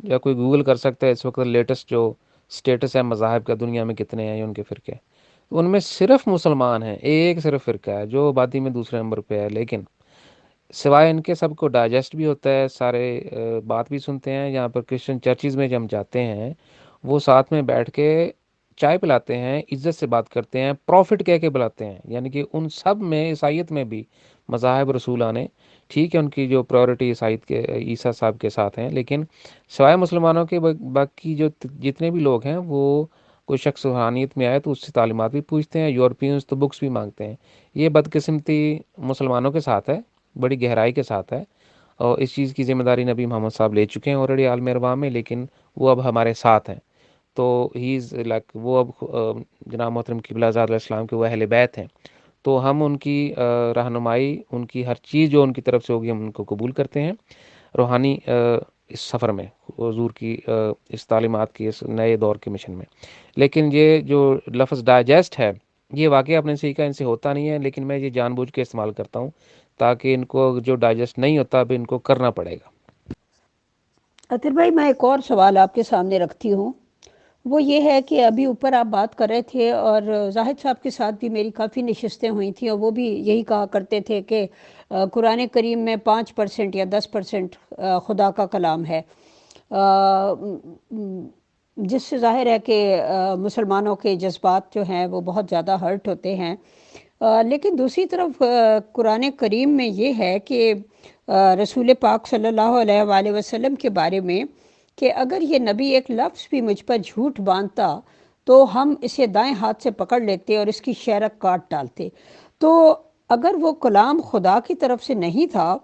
یا کوئی گوگل کر سکتا ہے اس وقت لیٹسٹ جو سٹیٹس ہے مذاہب کا دنیا میں کتنے ہیں ان کے فرقے، تو ان میں صرف مسلمان ہیں، ایک صرف فرقہ ہے جو آبادی میں دوسرے نمبر پہ ہے، لیکن سوائے ان کے سب کو ڈائجسٹ بھی ہوتا ہے، سارے بات بھی سنتے ہیں۔ یہاں پر کرسچن چرچز میں جب ہم جاتے ہیں وہ ساتھ میں بیٹھ کے چائے پلاتے ہیں، عزت سے بات کرتے ہیں، پروفٹ کہہ کے بلاتے ہیں، یعنی کہ ان سب میں عیسائیت میں بھی مذاہب رسول آنے، ٹھیک ہے ان کی جو پرائورٹی عیسائیت کے عیسیٰ صاحب کے ساتھ ہیں، لیکن سوائے مسلمانوں کے باقی جو جتنے بھی لوگ ہیں وہ کوئی شخص روحانیت میں آئے تو اس سے تعلیمات بھی پوچھتے ہیں، یورپینز تو بکس بھی مانگتے ہیں۔ یہ بدقسمتی مسلمانوں کے ساتھ ہے، بڑی گہرائی کے ساتھ ہے، اور اس چیز کی ذمہ داری نبی محمد صاحب لے چکے ہیں آلریڈی عالم ارواح میں، لیکن وہ اب ہمارے ساتھ ہیں، تو ہی از لائک وہ اب جناب محترم قبلہ آزاد علیہ السلام کے وہ اہل بیت ہیں، تو ہم ان کی رہنمائی، ان کی ہر چیز جو ان کی طرف سے ہوگی ہم ان کو قبول کرتے ہیں روحانی اس سفر میں، حضور کی اس تعلیمات کی اس نئے دور کے مشن میں۔ لیکن یہ جو لفظ ڈائجسٹ ہے یہ واقعی آپ نے سیکھا، ان سے ہوتا نہیں ہے، لیکن میں یہ جان بوجھ کے استعمال کرتا ہوں تاکہ ان کو جو ڈائجسٹ نہیں ہوتا اب ان کو کرنا پڑے گا۔ عطر بھائی میں ایک اور سوال آپ کے سامنے رکھتی ہوں، وہ یہ ہے کہ ابھی اوپر آپ بات کر رہے تھے اور زاہد صاحب کے ساتھ بھی میری کافی نشستیں ہوئی تھیں، اور وہ بھی یہی کہا کرتے تھے کہ قرآن کریم میں 5% یا 10% خدا کا کلام ہے، جس سے ظاہر ہے کہ مسلمانوں کے جذبات جو ہیں وہ بہت زیادہ ہرٹ ہوتے ہیں، لیکن دوسری طرف قرآن کریم میں یہ ہے کہ رسول پاک صلی اللہ علیہ وآلہ وسلم کے بارے میں کہ اگر یہ نبی ایک لفظ بھی مجھ پر جھوٹ باندھتا تو ہم اسے دائیں ہاتھ سے پکڑ لیتے اور اس کی شہرک کاٹ ڈالتے۔ تو اگر وہ کلام خدا کی طرف سے نہیں تھا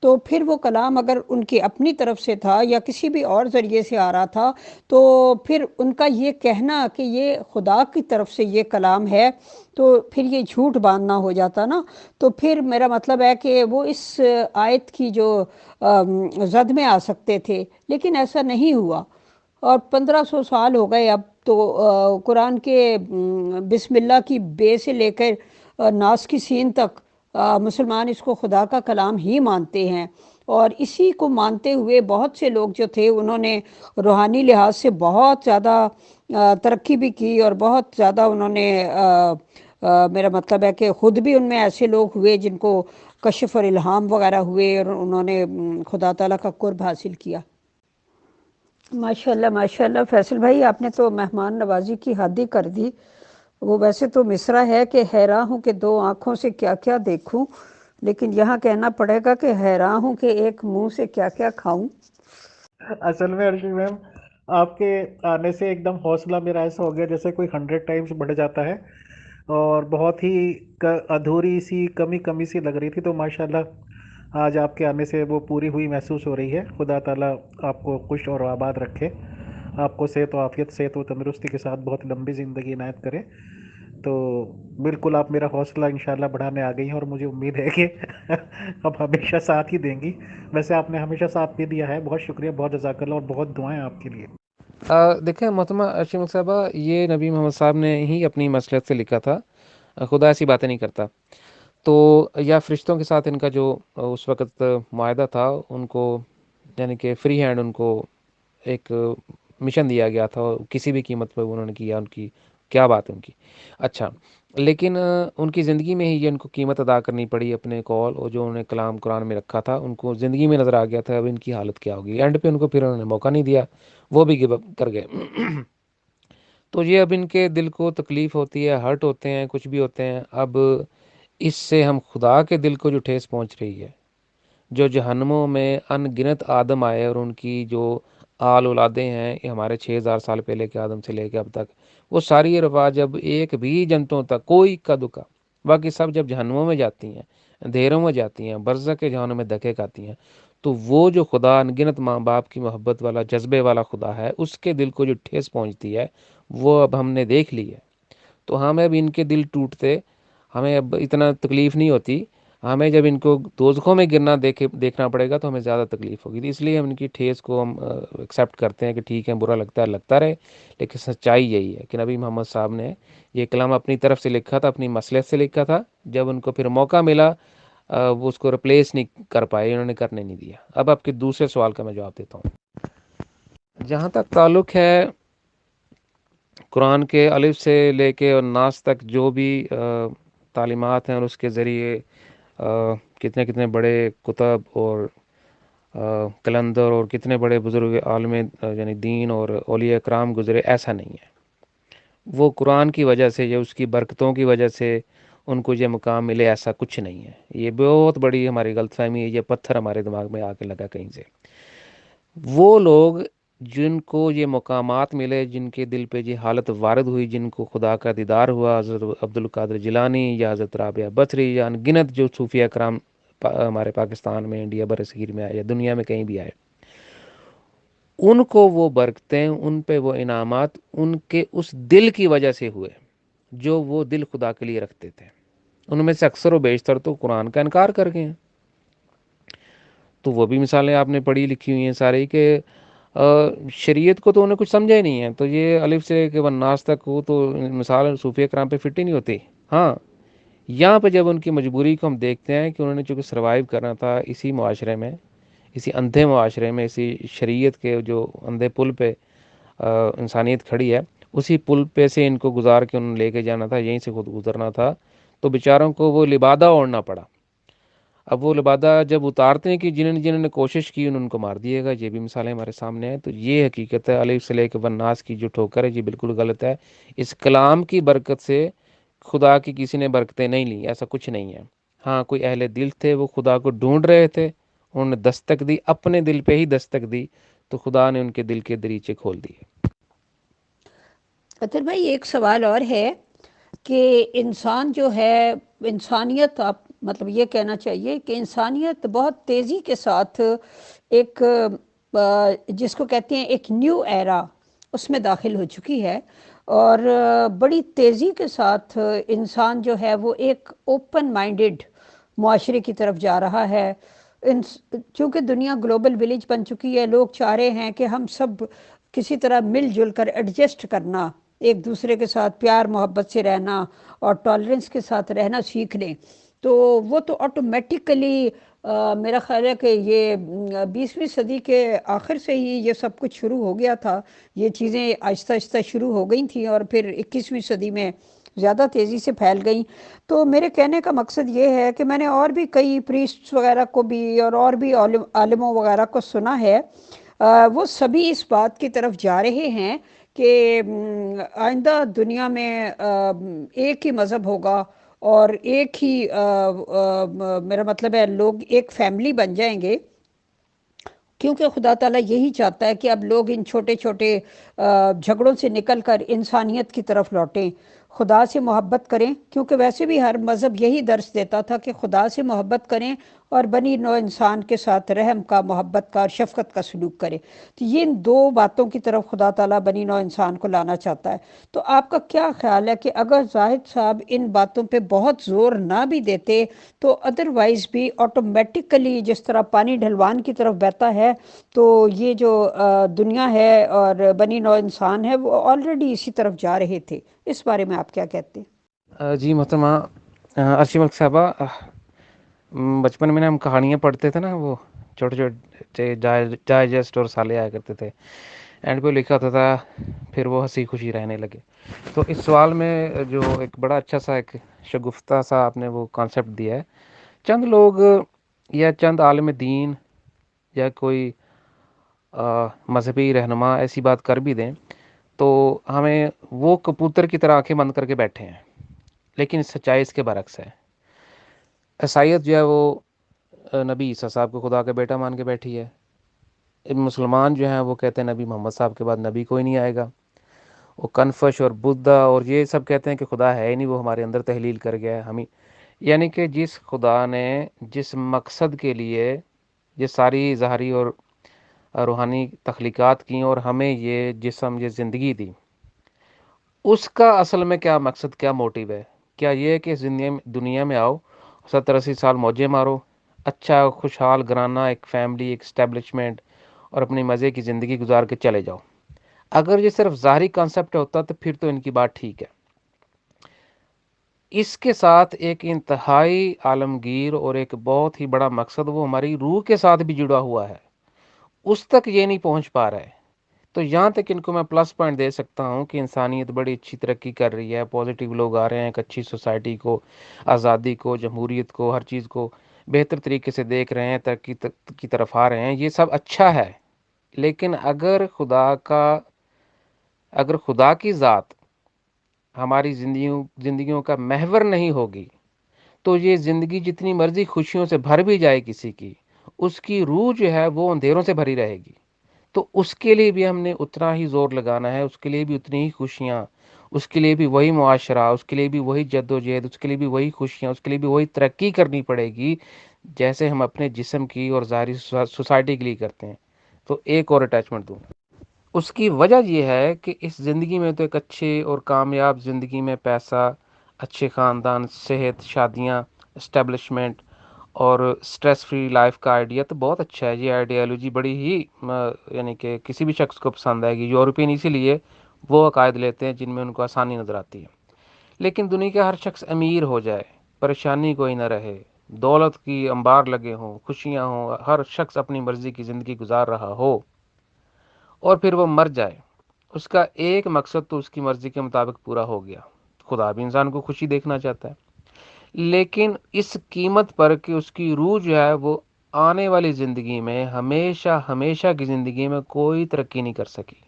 تو پھر وہ کلام اگر ان کی اپنی طرف سے تھا یا کسی بھی اور ذریعے سے آ رہا تھا تو پھر ان کا یہ کہنا کہ یہ خدا کی طرف سے یہ کلام ہے تو پھر یہ جھوٹ باندھنا ہو جاتا نا۔ تو پھر میرا مطلب ہے کہ وہ اس آیت کی جو زد میں آ سکتے تھے، لیکن ایسا نہیں ہوا، اور 1500 سال ہو گئے اب تو قرآن کے بسم اللہ کی بے سے لے کر ناس کی سین تک مسلمان اس کو خدا کا کلام ہی مانتے ہیں، اور اسی کو مانتے ہوئے بہت سے لوگ جو تھے انہوں نے روحانی لحاظ سے بہت زیادہ ترقی بھی کی، اور بہت زیادہ انہوں نے میرا مطلب ہے کہ خود بھی ان میں ایسے لوگ ہوئے جن کو کشف اور الہام وغیرہ ہوئے اور انہوں نے خدا تعالیٰ کا قرب حاصل کیا۔ ماشاءاللہ فیصل بھائی آپ نے تو مہمان نوازی کی حد ہی کر دی۔ وہ ویسے تو مصرع ہے کہ حیراں ہوں کہ دو آنکھوں سے کیا کیا دیکھوں، لیکن یہاں کہنا پڑے گا کہ حیراں ہوں کہ ایک منہ سے کیا کیا کھاؤں۔ اصل میں ارشی میم آپ کے آنے سے ایک دم حوصلہ میرا ایسا ہو گیا جیسے کوئی 100 ٹائمز بڑھ جاتا ہے، اور بہت ہی ادھوری سی کمی سی لگ رہی تھی، تو ماشاءاللہ آج آپ کے آنے سے وہ پوری ہوئی محسوس ہو رہی ہے۔ خدا تعالیٰ آپ کو خوش اور آباد رکھے، آپ کو صحت و عافیت، صحت و تندرستی کے ساتھ بہت لمبی زندگی عنایت کرے۔ تو بالکل آپ میرا حوصلہ انشاءاللہ بڑھانے آ گئی ہیں، اور مجھے امید ہے کہ اب ہمیشہ ساتھ ہی دیں گی۔ ویسے آپ نے ہمیشہ ساتھ بھی دیا ہے، بہت شکریہ، بہت جزاک اللہ، اور بہت دعائیں آپ کے لیے۔ دیکھیں محترمہ ارشی صاحبہ، یہ نبی محمد صاحب نے ہی اپنی مصلحت سے لکھا تھا، خدا ایسی باتیں نہیں کرتا، تو یا فرشتوں کے ساتھ ان کا جو اس وقت معاہدہ تھا، ان کو یعنی کہ فری ہینڈ ان کو ایک مشن دیا گیا تھا، کسی بھی قیمت پہ انہوں نے کیا، ان کی کیا بات ہے ان کی۔ اچھا، لیکن ان کی زندگی میں ہی یہ ان کو قیمت ادا کرنی پڑی اپنے قول، اور جو انہوں نے کلام قرآن میں رکھا تھا ان کو زندگی میں نظر آ گیا تھا اب ان کی حالت کیا ہوگی، اینڈ پہ ان کو پھر انہوں نے موقع نہیں دیا، وہ بھی گو اپ کر گئے۔ تو یہ اب ان کے دل کو تکلیف ہوتی ہے، ہرٹ ہوتے ہیں، کچھ بھی ہوتے ہیں، اب اس سے ہم خدا کے دل کو جو ٹھیس پہنچ رہی ہے، جو جہنموں میں ان گنت آدم آئے اور ان کی جو آل اولادیں ہیں، یہ ہمارے 6,000 سال پہلے کے آدم سے لے کے اب تک، وہ ساری رواج جب ایک بھی جنتوں تک کوئی اکا دکا، باقی سب جب جہنموں میں جاتی ہیں، اندھیروں میں جاتی ہیں، برزخ کے جہنم میں دھکے کھاتی ہیں، تو وہ جو خدا انگنت ماں باپ کی محبت والا، جذبے والا خدا ہے، اس کے دل کو جو ٹھیس پہنچتی ہے وہ اب ہم نے دیکھ لی ہے۔ تو ہمیں اب ان کے دل ٹوٹتے، ہمیں اب اتنا تکلیف نہیں ہوتی، ہمیں جب ان کو دوزخوں میں گرنا دیکھنا پڑے گا تو ہمیں زیادہ تکلیف ہوگی. اس لیے ہم ان کی ٹھیس کو ہم ایکسیپٹ کرتے ہیں کہ ٹھیک ہے، برا لگتا ہے لگتا رہے، لیکن سچائی یہی ہے کہ نبی محمد صاحب نے یہ کلام اپنی طرف سے لکھا تھا، اپنی مصلحت سے لکھا تھا. جب ان کو پھر موقع ملا وہ اس کو ریپلیس نہیں کر پائے، انہوں نے کرنے نہیں دیا. اب آپ کے دوسرے سوال کا میں جواب دیتا ہوں. جہاں تک تعلق ہے قرآن کے الف سے لے کے اور ناس تک جو بھی تعلیمات ہیں اور اس کے ذریعے کتنے کتنے بڑے کتب اور کلندر اور کتنے بڑے بزرگ عالم یعنی دین اور اولیاء کرام گزرے، ایسا نہیں ہے. وہ قرآن کی وجہ سے یا اس کی برکتوں کی وجہ سے ان کو یہ مقام ملے، ایسا کچھ نہیں ہے. یہ بہت بڑی ہماری غلط فہمی ہے، یہ پتھر ہمارے دماغ میں آ کے لگا کہیں سے. وہ لوگ جن کو یہ مقامات ملے، جن کے دل پہ یہ حالت وارد ہوئی، جن کو خدا کا دیدار ہوا، حضرت عبد القادر جیلانی یا حضرت رابعہ بصری یا انگنت جو صوفیہ کرام ہمارے پاکستان میں، انڈیا برصغیر میں آئے یا دنیا میں کہیں بھی آئے، ان کو وہ برکتیں، ان پہ وہ انعامات ان کے اس دل کی وجہ سے ہوئے جو وہ دل خدا کے لیے رکھتے تھے. ان میں سے اکثر و بیشتر تو قرآن کا انکار کر گئے ہیں. تو وہ بھی مثالیں آپ نے پڑھی لکھی ہوئی ہیں ساری کہ شریعت کو تو انہیں کچھ سمجھا ہی نہیں ہے. تو یہ الف سے کہ والناس تک وہ تو مثال صوفیہ کرام پہ فٹ ہی نہیں ہوتی. ہاں، یہاں پہ جب ان کی مجبوری کو ہم دیکھتے ہیں کہ انہوں نے چونکہ سروائیو کرنا تھا اسی معاشرے میں، اسی اندھے معاشرے میں، اسی شریعت کے جو اندھے پل پہ انسانیت کھڑی ہے، اسی پل پہ سے ان کو گزار کے انہوں نے لے کے جانا تھا، یہیں سے خود گزرنا تھا. تو بیچاروں کو وہ لبادہ اوڑھنا پڑا. اب وہ لبادہ جب اتارتے ہیں کہ جنہوں نے کوشش کی ان کو مار دیے گا. یہ بھی مثالیں ہمارے سامنے ہیں. تو یہ حقیقت ہے. الف سے لے کے والناس کی جو ٹھوکر ہے یہ بالکل غلط ہے. اس کلام کی برکت سے خدا کی کسی نے برکتیں نہیں لی، ایسا کچھ نہیں ہے. ہاں، کوئی اہل دل تھے، وہ خدا کو ڈھونڈ رہے تھے، انہوں نے دستک دی، اپنے دل پہ ہی دستک دی، تو خدا نے ان کے دل کے دریچے کھول دیے. اطہر بھائی ایک سوال اور ہے کہ انسان جو ہے، انسانیت، آپ مطلب یہ کہنا چاہیے کہ انسانیت بہت تیزی کے ساتھ ایک جس کو کہتے ہیں ایک نیو ایرا، اس میں داخل ہو چکی ہے، اور بڑی تیزی کے ساتھ انسان جو ہے وہ ایک اوپن مائنڈڈ معاشرے کی طرف جا رہا ہے. چونکہ دنیا گلوبل ولیج بن چکی ہے، لوگ چاہ رہے ہیں کہ ہم سب کسی طرح مل جل کر ایڈجسٹ کرنا، ایک دوسرے کے ساتھ پیار محبت سے رہنا اور ٹالرنس کے ساتھ رہنا سیکھ لیں. تو وہ تو آٹومیٹیکلی میرا خیال ہے کہ یہ 20ویں صدی کے آخر سے ہی یہ سب کچھ شروع ہو گیا تھا. یہ چیزیں آہستہ آہستہ شروع ہو گئی تھیں اور پھر 21ویں صدی میں زیادہ تیزی سے پھیل گئیں. تو میرے کہنے کا مقصد یہ ہے کہ میں نے اور بھی کئی پریسٹس وغیرہ کو بھی اور بھی عالموں وغیرہ کو سنا ہے، وہ سبھی اس بات کی طرف جا رہے ہیں کہ آئندہ دنیا میں ایک ہی مذہب ہوگا اور ایک ہی میرا مطلب ہے لوگ ایک فیملی بن جائیں گے، کیونکہ خدا تعالیٰ یہی چاہتا ہے کہ اب لوگ ان چھوٹے چھوٹے جھگڑوں سے نکل کر انسانیت کی طرف لوٹیں، خدا سے محبت کریں. کیونکہ ویسے بھی ہر مذہب یہی درس دیتا تھا کہ خدا سے محبت کریں اور بنی نوع انسان کے ساتھ رحم کا، محبت کا اور شفقت کا سلوک کریں. تو یہ ان دو باتوں کی طرف خدا تعالیٰ بنی نوع انسان کو لانا چاہتا ہے. تو آپ کا کیا خیال ہے کہ اگر زاہد صاحب ان باتوں پہ بہت زور نہ بھی دیتے تو ادروائز بھی آٹومیٹکلی جس طرح پانی ڈھلوان کی طرف بہتا ہے، تو یہ جو دنیا ہے اور بنی نوع انسان ہے وہ آلریڈی اسی طرف جا رہے تھے؟ اس بارے میں آپ کیا کہتے ہیں؟ جی محترمہ ارشی ملک صاحبہ، بچپن میں ہم کہانیاں پڑھتے تھے نا، وہ چھوٹے چھوٹے ڈائجسٹ اور سالے آیا کرتے تھے، اینڈ پہ لکھا ہوتا تھا پھر وہ ہنسی خوشی رہنے لگے. تو اس سوال میں جو ایک بڑا اچھا سا ایک شگفتہ سا آپ نے وہ کانسیپٹ دیا ہے. چند لوگ یا چند عالم دین یا کوئی مذہبی رہنما ایسی بات کر بھی دیں تو ہمیں وہ کبوتر کی طرح آنکھیں بند کر کے بیٹھے ہیں، لیکن سچائی اس کے برعکس ہے. عیسائیت جو ہے وہ نبی عیسیٰ صاحب کو خدا کا بیٹا مان کے بیٹھی ہے. مسلمان جو ہیں وہ کہتے ہیں نبی محمد صاحب کے بعد نبی کوئی نہیں آئے گا. وہ کنفش اور بدھا اور یہ سب کہتے ہیں کہ خدا ہے ہی نہیں، وہ ہمارے اندر تحلیل کر گیا ہے ہمیں. یعنی کہ جس خدا نے جس مقصد کے لیے یہ ساری ظاہری اور روحانی تخلیقات کی اور ہمیں یہ جسم، یہ زندگی دی، اس کا اصل میں کیا مقصد، کیا موٹیو ہے؟ کیا یہ ہے کہ دنیا میں آؤ، 70-80 سال موجے مارو، اچھا خوشحال گھرانہ، ایک فیملی، ایک اسٹیبلشمنٹ، اور اپنی مزے کی زندگی گزار کے چلے جاؤ؟ اگر یہ صرف ظاہری کانسیپٹ ہوتا تو پھر تو ان کی بات ٹھیک ہے۔ اس کے ساتھ ایک انتہائی عالمگیر اور ایک بہت ہی بڑا مقصد وہ ہماری روح کے ساتھ بھی جڑا ہوا ہے، اس تک یہ نہیں پہنچ پا رہا ہے۔ تو یہاں تک ان کو میں پلس پوائنٹ دے سکتا ہوں کہ انسانیت بڑی اچھی ترقی کر رہی ہے، پازیٹیو لوگ آ رہے ہیں، ایک اچھی سوسائٹی کو، آزادی کو، جمہوریت کو، ہر چیز کو بہتر طریقے سے دیکھ رہے ہیں، ترقی کی طرف آ رہے ہیں، یہ سب اچھا ہے۔ لیکن اگر خدا کی ذات ہماری زندگیوں کا محور نہیں ہوگی تو یہ زندگی جتنی مرضی خوشیوں سے بھر بھی جائے کسی کی، اس کی روح جو ہے وہ اندھیروں سے بھری رہے گی۔ تو اس کے لیے بھی ہم نے اتنا ہی زور لگانا ہے، اس کے لیے بھی اتنی ہی خوشیاں، اس کے لیے بھی وہی معاشرہ، اس کے لیے بھی وہی جد و جہد، اس کے لیے بھی وہی خوشیاں، اس کے لیے بھی وہی ترقی کرنی پڑے گی جیسے ہم اپنے جسم کی اور ظاہری سوسائٹی کے لیے کرتے ہیں۔ تو ایک اور اٹیچمنٹ دوں، اس کی وجہ یہ ہے کہ اس زندگی میں تو ایک اچھے اور کامیاب زندگی میں پیسہ، اچھے خاندان، صحت، شادیاں، اسٹیبلشمنٹ اور سٹریس فری لائف کا آئیڈیا تو بہت اچھا ہے۔ یہ آئیڈیالوجی بڑی ہی یعنی کہ کسی بھی شخص کو پسند آئے گی۔ یورپین اسی لیے وہ عقائد لیتے ہیں جن میں ان کو آسانی نظر آتی ہے۔ لیکن دنیا کا ہر شخص امیر ہو جائے، پریشانی کوئی نہ رہے، دولت کی انبار لگے ہوں، خوشیاں ہوں، ہر شخص اپنی مرضی کی زندگی گزار رہا ہو اور پھر وہ مر جائے، اس کا ایک مقصد تو اس کی مرضی کے مطابق پورا ہو گیا۔ خدا بھی انسان کو خوشی دیکھنا چاہتا ہے، لیکن اس قیمت پر کہ اس کی روح جو ہے وہ آنے والی زندگی میں ہمیشہ کی زندگی میں کوئی ترقی نہیں کر سکی۔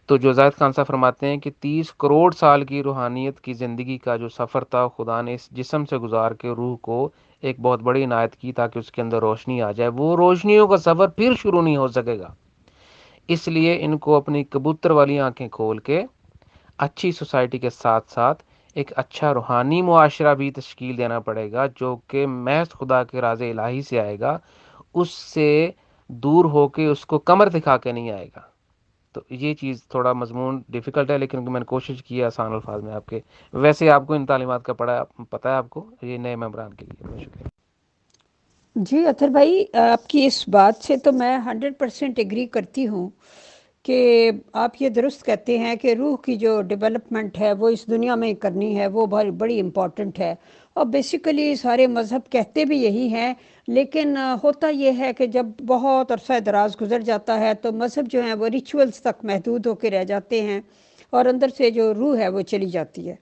تو جو زاہد خان صاحب فرماتے ہیں کہ 30 کروڑ سال کی روحانیت کی زندگی کا جو سفر تھا، خدا نے اس جسم سے گزار کے روح کو ایک بہت بڑی عنایت کی تاکہ اس کے اندر روشنی آ جائے، وہ روشنیوں کا سفر پھر شروع نہیں ہو سکے گا۔ اس لیے ان کو اپنی کبوتر والی آنکھیں کھول کے اچھی سوسائٹی کے ساتھ ساتھ ایک اچھا روحانی معاشرہ بھی تشکیل دینا پڑے گا جو کہ محض خدا کے راز الہی سے آئے گا، اس سے دور ہو کے اس کو کمر دکھا کے نہیں آئے گا۔ تو یہ چیز تھوڑا مضمون ڈیفیکلٹ ہے، لیکن میں نے کوشش کی ہے آسان الفاظ میں آپ کے، ویسے آپ کو ان تعلیمات کا پتہ ہے آپ کو، یہ نئے ممبران کے لیے۔ بہت شکریہ۔ جی اطہر بھائی، آپ کی اس بات سے تو میں 100% ایگری کرتی ہوں کہ آپ یہ درست کہتے ہیں کہ روح کی جو ڈیولپمنٹ ہے وہ اس دنیا میں کرنی ہے، وہ بڑی امپورٹنٹ ہے، اور بیسیکلی سارے مذہب کہتے بھی یہی ہیں۔ لیکن ہوتا یہ ہے کہ جب بہت عرصہ دراز گزر جاتا ہے تو مذہب جو ہیں وہ ریچولز تک محدود ہو کے رہ جاتے ہیں اور اندر سے جو روح ہے وہ چلی جاتی ہے۔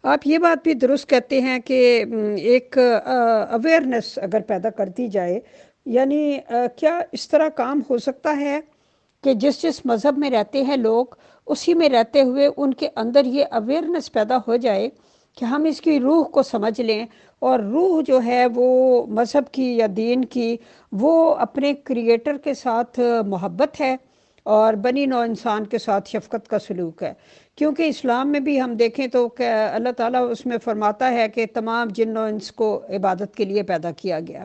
آپ یہ بات بھی درست کہتے ہیں کہ ایک اویئرنیس اگر پیدا کر دی جائے، یعنی کیا اس طرح کام ہو سکتا ہے کہ جس مذہب میں رہتے ہیں لوگ، اسی میں رہتے ہوئے ان کے اندر یہ اویئرنیس پیدا ہو جائے کہ ہم اس کی روح کو سمجھ لیں، اور روح جو ہے وہ مذہب کی یا دین کی، وہ اپنے کریٹر کے ساتھ محبت ہے اور بنی نوع انسان کے ساتھ شفقت کا سلوک ہے۔ کیونکہ اسلام میں بھی ہم دیکھیں تو کہ اللہ تعالیٰ اس میں فرماتا ہے کہ تمام جن و انس کو عبادت کے لیے پیدا کیا گیا۔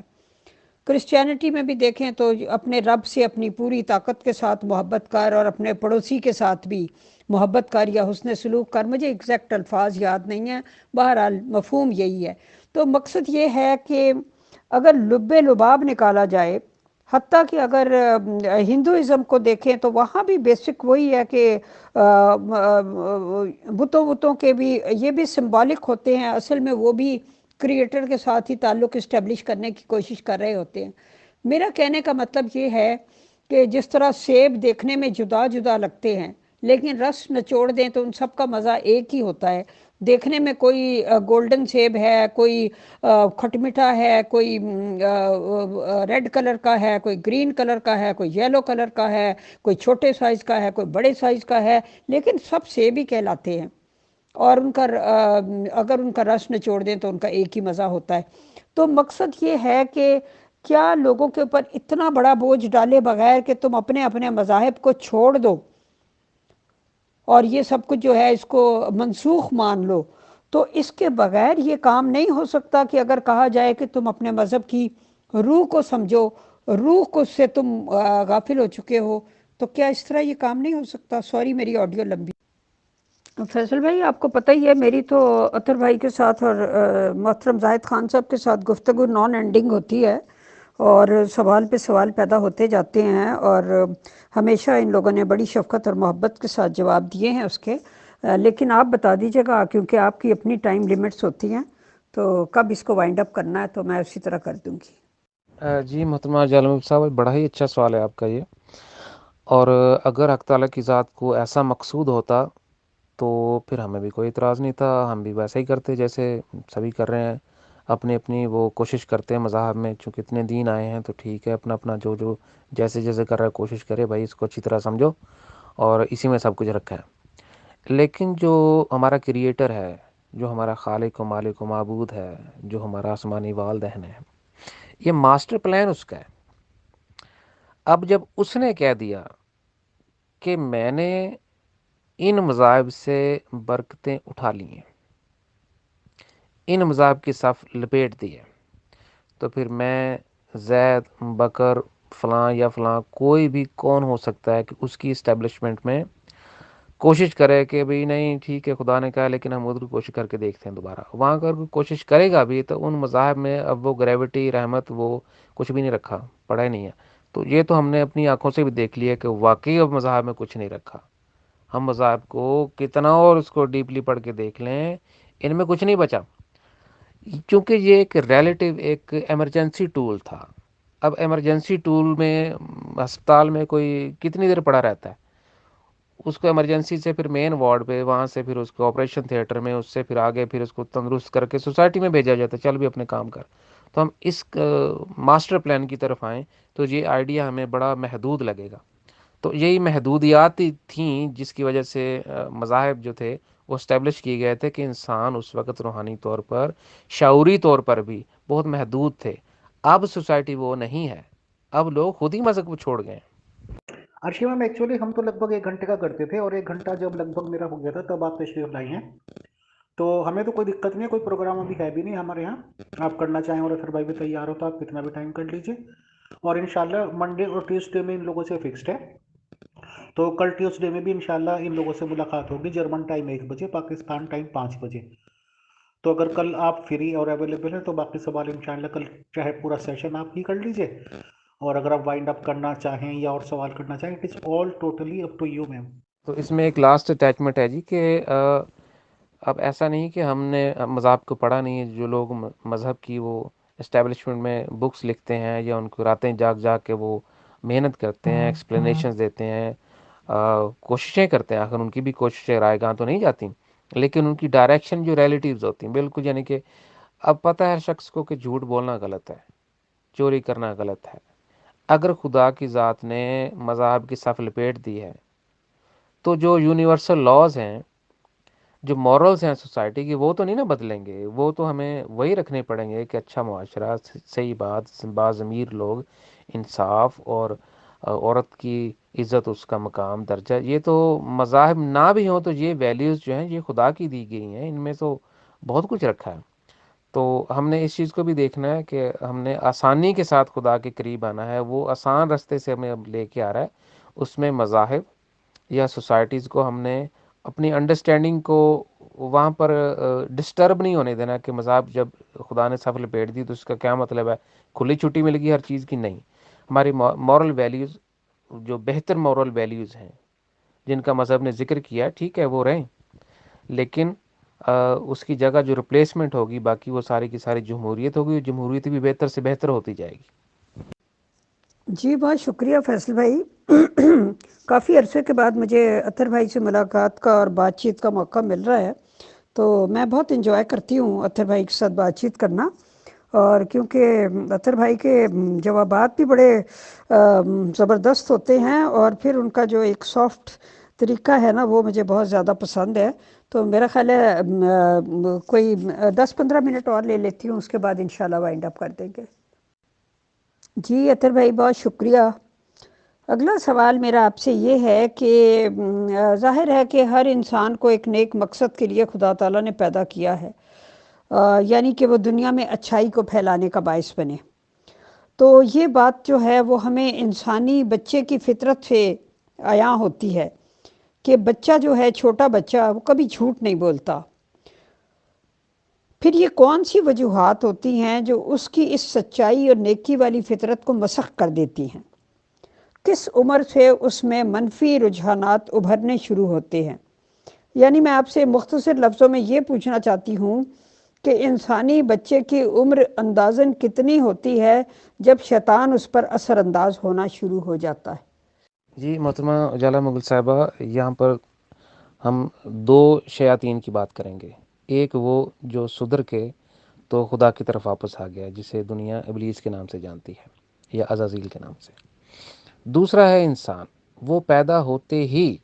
کرسچینٹی میں بھی دیکھیں تو اپنے رب سے اپنی پوری طاقت کے ساتھ محبت کر، اور اپنے پڑوسی کے ساتھ بھی محبت کر یا حسن سلوک کر، مجھے ایگزیکٹ الفاظ یاد نہیں ہیں، بہرحال مفہوم یہی ہے۔ تو مقصد یہ ہے کہ اگر لب لباب نکالا جائے، حتیٰ کہ اگر ہندوازم کو دیکھیں تو وہاں بھی بیسک وہی ہے کہ بتوں کے بھی یہ بھی سمبولک ہوتے ہیں، اصل میں وہ بھی کریٹر کے ساتھ ہی تعلق اسٹیبلش کرنے کی کوشش کر رہے ہوتے ہیں۔ میرا کہنے کا مطلب یہ ہے کہ جس طرح سیب دیکھنے میں جدا جدا لگتے ہیں لیکن رس نچوڑ دیں تو ان سب کا مزہ ایک ہی ہوتا ہے۔ دیکھنے میں کوئی گولڈن سیب ہے، کوئی کھٹ میٹھا ہے، کوئی ریڈ کلر کا ہے، کوئی گرین کلر کا ہے، کوئی یلو کلر کا ہے، کوئی چھوٹے سائز کا ہے، کوئی بڑے سائز کا ہے، لیکن سب سیب ہی کہلاتے ہیں، اور ان کا اگر ان کا رس نچوڑ دیں تو ان کا ایک ہی مزہ ہوتا ہے۔ تو مقصد یہ ہے کہ کیا لوگوں کے اوپر اتنا بڑا بوجھ ڈالے بغیر کہ تم اپنے اپنے مذاہب کو چھوڑ دو اور یہ سب کچھ جو ہے اس کو منسوخ مان لو، تو اس کے بغیر یہ کام نہیں ہو سکتا کہ اگر کہا جائے کہ تم اپنے مذہب کی روح کو سمجھو، روح کو سے تم غافل ہو چکے ہو، تو کیا اس طرح یہ کام نہیں ہو سکتا؟ سوری میری آڈیو لمبی۔ فیصل بھائی آپ کو پتہ ہی ہے میری تو اطہر بھائی کے ساتھ اور محترم زاہد خان صاحب کے ساتھ گفتگو نان اینڈنگ ہوتی ہے اور سوال پہ سوال پیدا ہوتے جاتے ہیں، اور ہمیشہ ان لوگوں نے بڑی شفقت اور محبت کے ساتھ جواب دیے ہیں اس کے، لیکن آپ بتا دیجیے گا کیونکہ آپ کی اپنی ٹائم لیمٹس ہوتی ہیں تو کب اس کو وائنڈ اپ کرنا ہے، تو میں اسی طرح کر دوں گی۔ جی محترمہ جالم صاحب، بڑا ہی اچھا سوال ہے آپ کا یہ، اور اگر حق تعالیٰ کی ذات کو ایسا مقصود ہوتا تو پھر ہمیں بھی کوئی اعتراض نہیں تھا، ہم بھی ویسا ہی کرتے جیسے سبھی کر رہے ہیں، اپنی اپنی وہ کوشش کرتے ہیں مذاہب میں، چونکہ اتنے دین آئے ہیں تو ٹھیک ہے، اپنا اپنا جو جیسے جیسے کر رہا ہے کوشش کرے بھائی، اس کو اچھی طرح سمجھو اور اسی میں سب کچھ رکھا ہے۔ لیکن جو ہمارا کریٹر ہے، جو ہمارا خالق و مالک و معبود ہے، جو ہمارا آسمانی والدین ہے، یہ ماسٹر پلان اس کا ہے۔ اب جب اس نے کہہ دیا کہ میں نے ان مذاہب سے برکتیں اٹھا لی ہیں، ان مذاہب کی صف لپیٹ دی ہے، تو پھر میں، زید، بکر، فلاں یا فلاں کوئی بھی کون ہو سکتا ہے کہ اس کی اسٹیبلشمنٹ میں کوشش کرے کہ بھئی نہیں ٹھیک ہے خدا نے کہا لیکن ہم ادھر کوشش کر کے دیکھتے ہیں دوبارہ، وہاں اگر کوئی کوشش کرے گا بھی تو ان مذاہب میں اب وہ گریوٹی، رحمت، وہ کچھ بھی نہیں رکھا، پڑا ہی نہیں ہے۔ تو یہ تو ہم نے اپنی آنکھوں سے بھی دیکھ لیا کہ واقعی اب مذاہب میں کچھ نہیں رکھا، ہم مذاہب کو کتنا اور اس کو ڈیپلی پڑھ کے دیکھ لیں، ان میں کچھ نہیں بچا، کیونکہ یہ ایک ریلیٹیو ایک ایمرجنسی ٹول تھا۔ اب ایمرجنسی ٹول میں ہسپتال میں کوئی کتنی دیر پڑا رہتا ہے، اس کو ایمرجنسی سے پھر مین وارڈ پہ، وہاں سے پھر اس کو آپریشن تھیٹر میں، اس سے پھر آگے پھر اس کو تندرست کر کے سوسائٹی میں بھیجا جاتا ہے، چل بھی اپنے کام کر۔ تو ہم اس ماسٹر پلان کی طرف آئیں تو یہ آئیڈیا ہمیں بڑا محدود لگے گا۔ تو یہی محدودیات ہی تھیں جس کی وجہ سے مذاہب جو تھے وہ اسٹیبلش کیے گئے تھے کہ انسان اس وقت روحانی طور پر، شعوری طور پر بھی بہت محدود تھے۔ اب سوسائٹی وہ نہیں ہے، اب لوگ خود ہی مذہب کو چھوڑ گئے ہیں۔ ارشیما میں ایکچولی ہم تو لگ بھگ 1 گھنٹے کا کرتے تھے، اور 1 گھنٹہ جب لگ بھگ میرا ہو گیا تھا تب آپ تشریف لائی ہیں، تو ہمیں تو کوئی دقت نہیں ہے، کوئی پروگرام ابھی ہے بھی نہیں ہمارے یہاں، آپ کرنا چاہیں اور پھر بھائی بھی تیار ہو تو آپ کتنا بھی ٹائم کر لیجیے، اور انشاءاللہ منڈے اور ٹیوزڈے میں ان لوگوں سے فکسڈ ہے، تو کل ٹیوزڈے میں بھی انشاءاللہ ان لوگوں سے ملاقات ہوگی، جرمن ٹائم 1 بجے، پاکستان ٹائم 5 بجے۔ تو اگر کل آپ فری اور اویلیبل ہیں تو باقی سوال انشاءاللہ کل چاہے پورا سیشن آپ ہی کر لیجئے، اور اگر آپ وائنڈ اپ کرنا چاہیں یا اور سوال کرنا چاہیں، it is all totally up to you ma'am. تو اس میں ایک لاسٹ اٹیچمنٹ ہے جی کہ اب ایسا نہیں کہ ہم نے مذہب کو پڑھا نہیں ہے، جو لوگ مذہب کی وہ اسٹیبلشمنٹ میں بکس لکھتے ہیں یا ان کو راتیں جاگ جاگ کے وہ محنت کرتے ہیں، ایکسپلینیشنز دیتے ہیں، کوششیں کرتے ہیں، آخر ان کی بھی کوششیں رائے گاں تو نہیں جاتی، لیکن ان کی ڈائریکشن جو ریلیٹیوز ہوتی ہیں بالکل، یعنی کہ اب پتہ ہے ہر شخص کو کہ جھوٹ بولنا غلط ہے، چوری کرنا غلط ہے۔ اگر خدا کی ذات نے مذہب کی صف لپیٹ دی ہے تو جو یونیورسل لاز ہیں، جو مورلز ہیں سوسائٹی کی، وہ تو نہیں نا بدلیں گے، وہ تو ہمیں وہی رکھنے پڑیں گے کہ اچھا معاشرہ، صحیح بات، باضمیر لوگ، انصاف، اور عورت کی عزت، اس کا مقام، درجہ، یہ تو مذاہب نہ بھی ہوں تو یہ ویلیوز جو ہیں یہ خدا کی دی گئی ہیں، ان میں تو بہت کچھ رکھا ہے۔ تو ہم نے اس چیز کو بھی دیکھنا ہے کہ ہم نے آسانی کے ساتھ خدا کے قریب آنا ہے، وہ آسان رستے سے ہمیں اب لے کے آ رہا ہے، اس میں مذاہب یا سوسائٹیز کو ہم نے اپنی انڈرسٹینڈنگ کو وہاں پر ڈسٹرب نہیں ہونے دینا کہ مذہب جب خدا نے صف لپیٹ دی تو اس کا کیا مطلب ہے کھلی چھٹی مل گئی ہر چیز کی، نہیں۔ ہماری مورل ویلیوز، جو بہتر مورل ویلیوز ہیں جن کا مذہب نے ذکر کیا ہے، ٹھیک ہے وہ رہیں، لیکن اس کی جگہ جو ریپلیسمنٹ ہوگی باقی وہ ساری کی ساری جمہوریت ہوگی، جمہوریت بھی بہتر سے بہتر ہوتی جائے گی۔ جی بہت شکریہ فیصل بھائی، کافی عرصے کے بعد مجھے اطہر بھائی سے ملاقات کا اور بات چیت کا موقع مل رہا ہے، تو میں بہت انجوائے کرتی ہوں اطہر بھائی کے ساتھ بات چیت کرنا، اور کیونکہ اطہر بھائی کے جوابات بھی بڑے زبردست ہوتے ہیں، اور پھر ان کا جو ایک سافٹ طریقہ ہے نا وہ مجھے بہت زیادہ پسند ہے، تو میرا خیال ہے کوئی 10-15 منٹ اور لے لیتی ہوں، اس کے بعد انشاءاللہ وائنڈ اپ کر دیں گے۔ جی اطہر بھائی بہت شکریہ۔ اگلا سوال میرا آپ سے یہ ہے کہ ظاہر ہے کہ ہر انسان کو ایک نیک مقصد کے لیے خدا تعالیٰ نے پیدا کیا ہے، یعنی کہ وہ دنیا میں اچھائی کو پھیلانے کا باعث بنے، تو یہ بات جو ہے وہ ہمیں انسانی بچے کی فطرت سے عیاں ہوتی ہے کہ بچہ جو ہے چھوٹا بچہ وہ کبھی جھوٹ نہیں بولتا. پھر یہ کون سی وجوہات ہوتی ہیں جو اس کی اس سچائی اور نیکی والی فطرت کو مسخ کر دیتی ہیں؟ کس عمر سے اس میں منفی رجحانات ابھرنے شروع ہوتے ہیں؟ یعنی میں آپ سے مختصر لفظوں میں یہ پوچھنا چاہتی ہوں کہ انسانی بچے کی عمر اندازاً کتنی ہوتی ہے جب شیطان اس پر اثر انداز ہونا شروع ہو جاتا ہے؟ جی محترمہ اجالا مغل صاحبہ، یہاں پر ہم دو شیاطین کی بات کریں گے. ایک وہ جو صدر کے تو خدا کی طرف واپس آ گیا، جسے دنیا ابلیس کے نام سے جانتی ہے یا عزازیل کے نام سے. دوسرا ہے انسان، وہ پیدا ہوتے ہی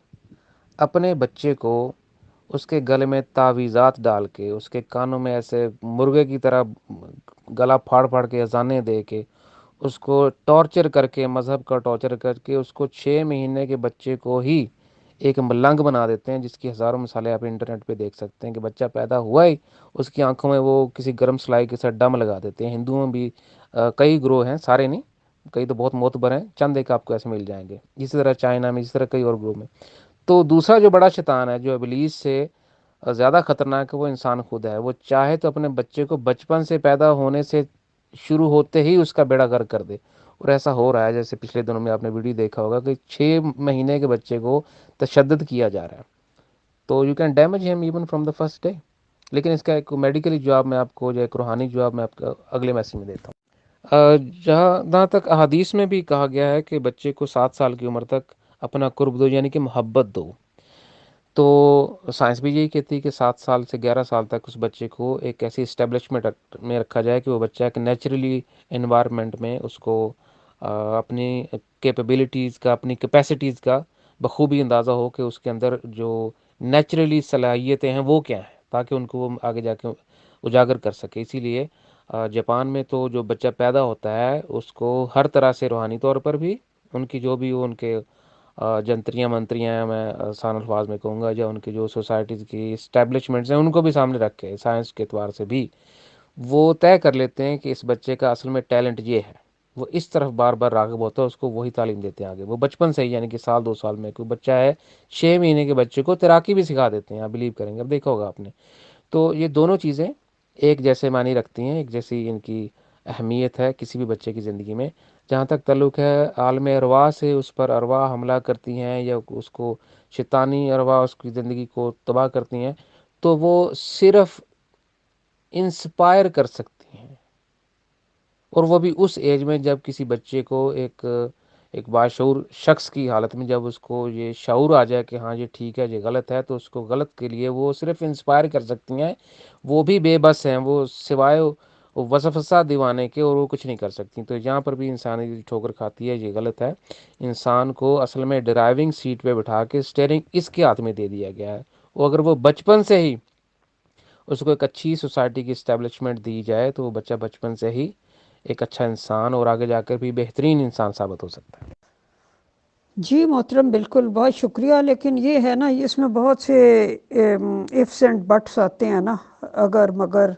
اپنے بچے کو اس کے گلے میں تعویذات ڈال کے، اس کے کانوں میں ایسے مرغے کی طرح گلا پھاڑ پھاڑ کے اذانیں دے کے، اس کو ٹارچر کر کے، مذہب کا ٹارچر کر کے، اس کو 6 مہینے کے بچے کو ہی ایک ملنگ بنا دیتے ہیں، جس کی ہزاروں مثالیں آپ انٹرنیٹ پہ دیکھ سکتے ہیں کہ بچہ پیدا ہوا ہی اس کی آنکھوں میں وہ کسی گرم سلائی کے ساتھ ڈم لگا دیتے ہیں. ہندوؤں میں بھی کئی گروہ ہیں، سارے نہیں، کئی تو بہت معتبر ہیں، چند ایک آپ کو ایسے مل جائیں گے. اسی طرح چائنا میں، اسی طرح کئی اور گروہ میں. تو دوسرا جو بڑا شیطان ہے، جو ابلیس سے زیادہ خطرناک ہے، وہ انسان خود ہے. وہ چاہے تو اپنے بچے کو بچپن سے پیدا ہونے سے شروع ہوتے ہی اس کا بیڑا غرق کر دے. اور ایسا ہو رہا ہے، جیسے پچھلے دنوں میں آپ نے ویڈیو دیکھا ہوگا کہ 6 مہینے کے بچے کو تشدد کیا جا رہا ہے. تو you can damage ham even from the first day. لیکن اس کا ایک میڈیکلی جواب میں آپ کو، جو ایک روحانی جواب میں آپ کو اگلے میسج میں دیتا ہوں. جہاں تک احادیث میں بھی کہا گیا ہے کہ بچے کو 7 سال کی عمر تک اپنا قرب دو، یعنی کہ محبت دو. تو سائنس بھی یہی کہتی ہے کہ 7 سال سے 11 سال تک اس بچے کو ایک ایسی اسٹیبلشمنٹ میں رکھا جائے کہ وہ بچہ ایک نیچرلی انوائرمنٹ میں اس کو اپنی کیپیبلٹیز کا، اپنی کیپیسٹیز کا بخوبی اندازہ ہو کہ اس کے اندر جو نیچرلی صلاحیتیں ہیں وہ کیا ہیں، تاکہ ان کو وہ آگے جا کے اجاگر کر سکے. اسی لیے جاپان میں تو جو بچہ پیدا ہوتا ہے اس کو ہر طرح سے روحانی طور پر بھی، ان کی جو بھی ان کے جنتریاں منتریاں ہیں، میں آسان الفاظ میں کہوں گا، یا ان کی جو سوسائٹیز کی اسٹیبلشمنٹس ہیں ان کو بھی سامنے رکھ کے سائنس کے اعتبار سے بھی وہ طے کر لیتے ہیں کہ اس بچے کا اصل میں ٹیلنٹ یہ ہے. وہ اس طرف بار بار راغب ہوتا ہے، اس کو وہی تعلیم دیتے ہیں آگے. وہ بچپن سے ہی، یعنی کہ 1-2 سال میں کوئی بچہ ہے، 6 مہینے کے بچے کو تیراکی بھی سکھا دیتے ہیں. آپ بلیو کریں گے، اب دیکھا ہوگا آپ نے. تو یہ دونوں چیزیں ایک جیسے معنی رکھتی ہیں، ایک جیسی ان کی اہمیت ہے کسی بھی بچے کی زندگی میں. جہاں تک تعلق ہے عالم ارواح سے، اس پر ارواح حملہ کرتی ہیں یا اس کو شیطانی ارواح اس کی زندگی کو تباہ کرتی ہیں، تو وہ صرف انسپائر کر سکتی ہیں. اور وہ بھی اس ایج میں جب کسی بچے کو ایک باشعور شخص کی حالت میں، جب اس کو یہ شعور آ جائے کہ ہاں یہ ٹھیک ہے، یہ غلط ہے، تو اس کو غلط کے لیے وہ صرف انسپائر کر سکتی ہیں. وہ بھی بے بس ہیں، وہ سوائے وسوسہ دیوانے کے اور وہ کچھ نہیں کر سکتی. تو یہاں پر بھی انسانی ٹھوکر کھاتی ہے، یہ غلط ہے. انسان کو اصل میں ڈرائیونگ سیٹ پہ بٹھا کے اسٹیئرنگ اس کے ہاتھ میں دے دیا گیا ہے. وہ اگر وہ بچپن سے ہی اس کو ایک اچھی سوسائٹی کی اسٹیبلشمنٹ دی جائے تو وہ بچہ بچپن سے ہی ایک اچھا انسان اور آگے جا کر بھی بہترین انسان ثابت ہو سکتا ہے. جی محترم، بالکل، بہت شکریہ. لیکن یہ ہے نا، اس میں بہت سے ifs اینڈ بٹس آتے ہیں نا. اگر مگر،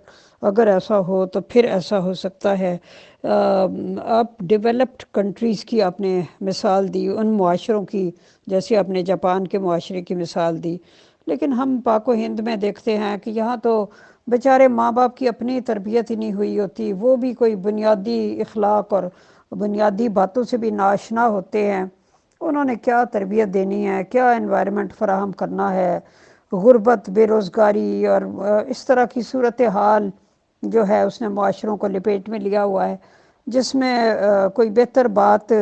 اگر ایسا ہو تو پھر ایسا ہو سکتا ہے. آپ ڈیولپڈ کنٹریز کی آپ نے مثال دی، ان معاشروں کی، جیسے آپ نے جاپان کے معاشرے کی مثال دی. لیکن ہم پاک و ہند میں دیکھتے ہیں کہ یہاں تو بیچارے ماں باپ کی اپنی تربیت ہی نہیں ہوئی ہوتی. وہ بھی کوئی بنیادی اخلاق اور بنیادی باتوں سے بھی ناآشنا ہوتے ہیں. انہوں نے کیا تربیت دینی ہے، کیا انوائرمنٹ فراہم کرنا ہے. غربت، بے روزگاری اور اس طرح کی صورتحال جو ہے اس نے معاشروں کو لپیٹ میں لیا ہوا ہے، جس میں کوئی بہتر بات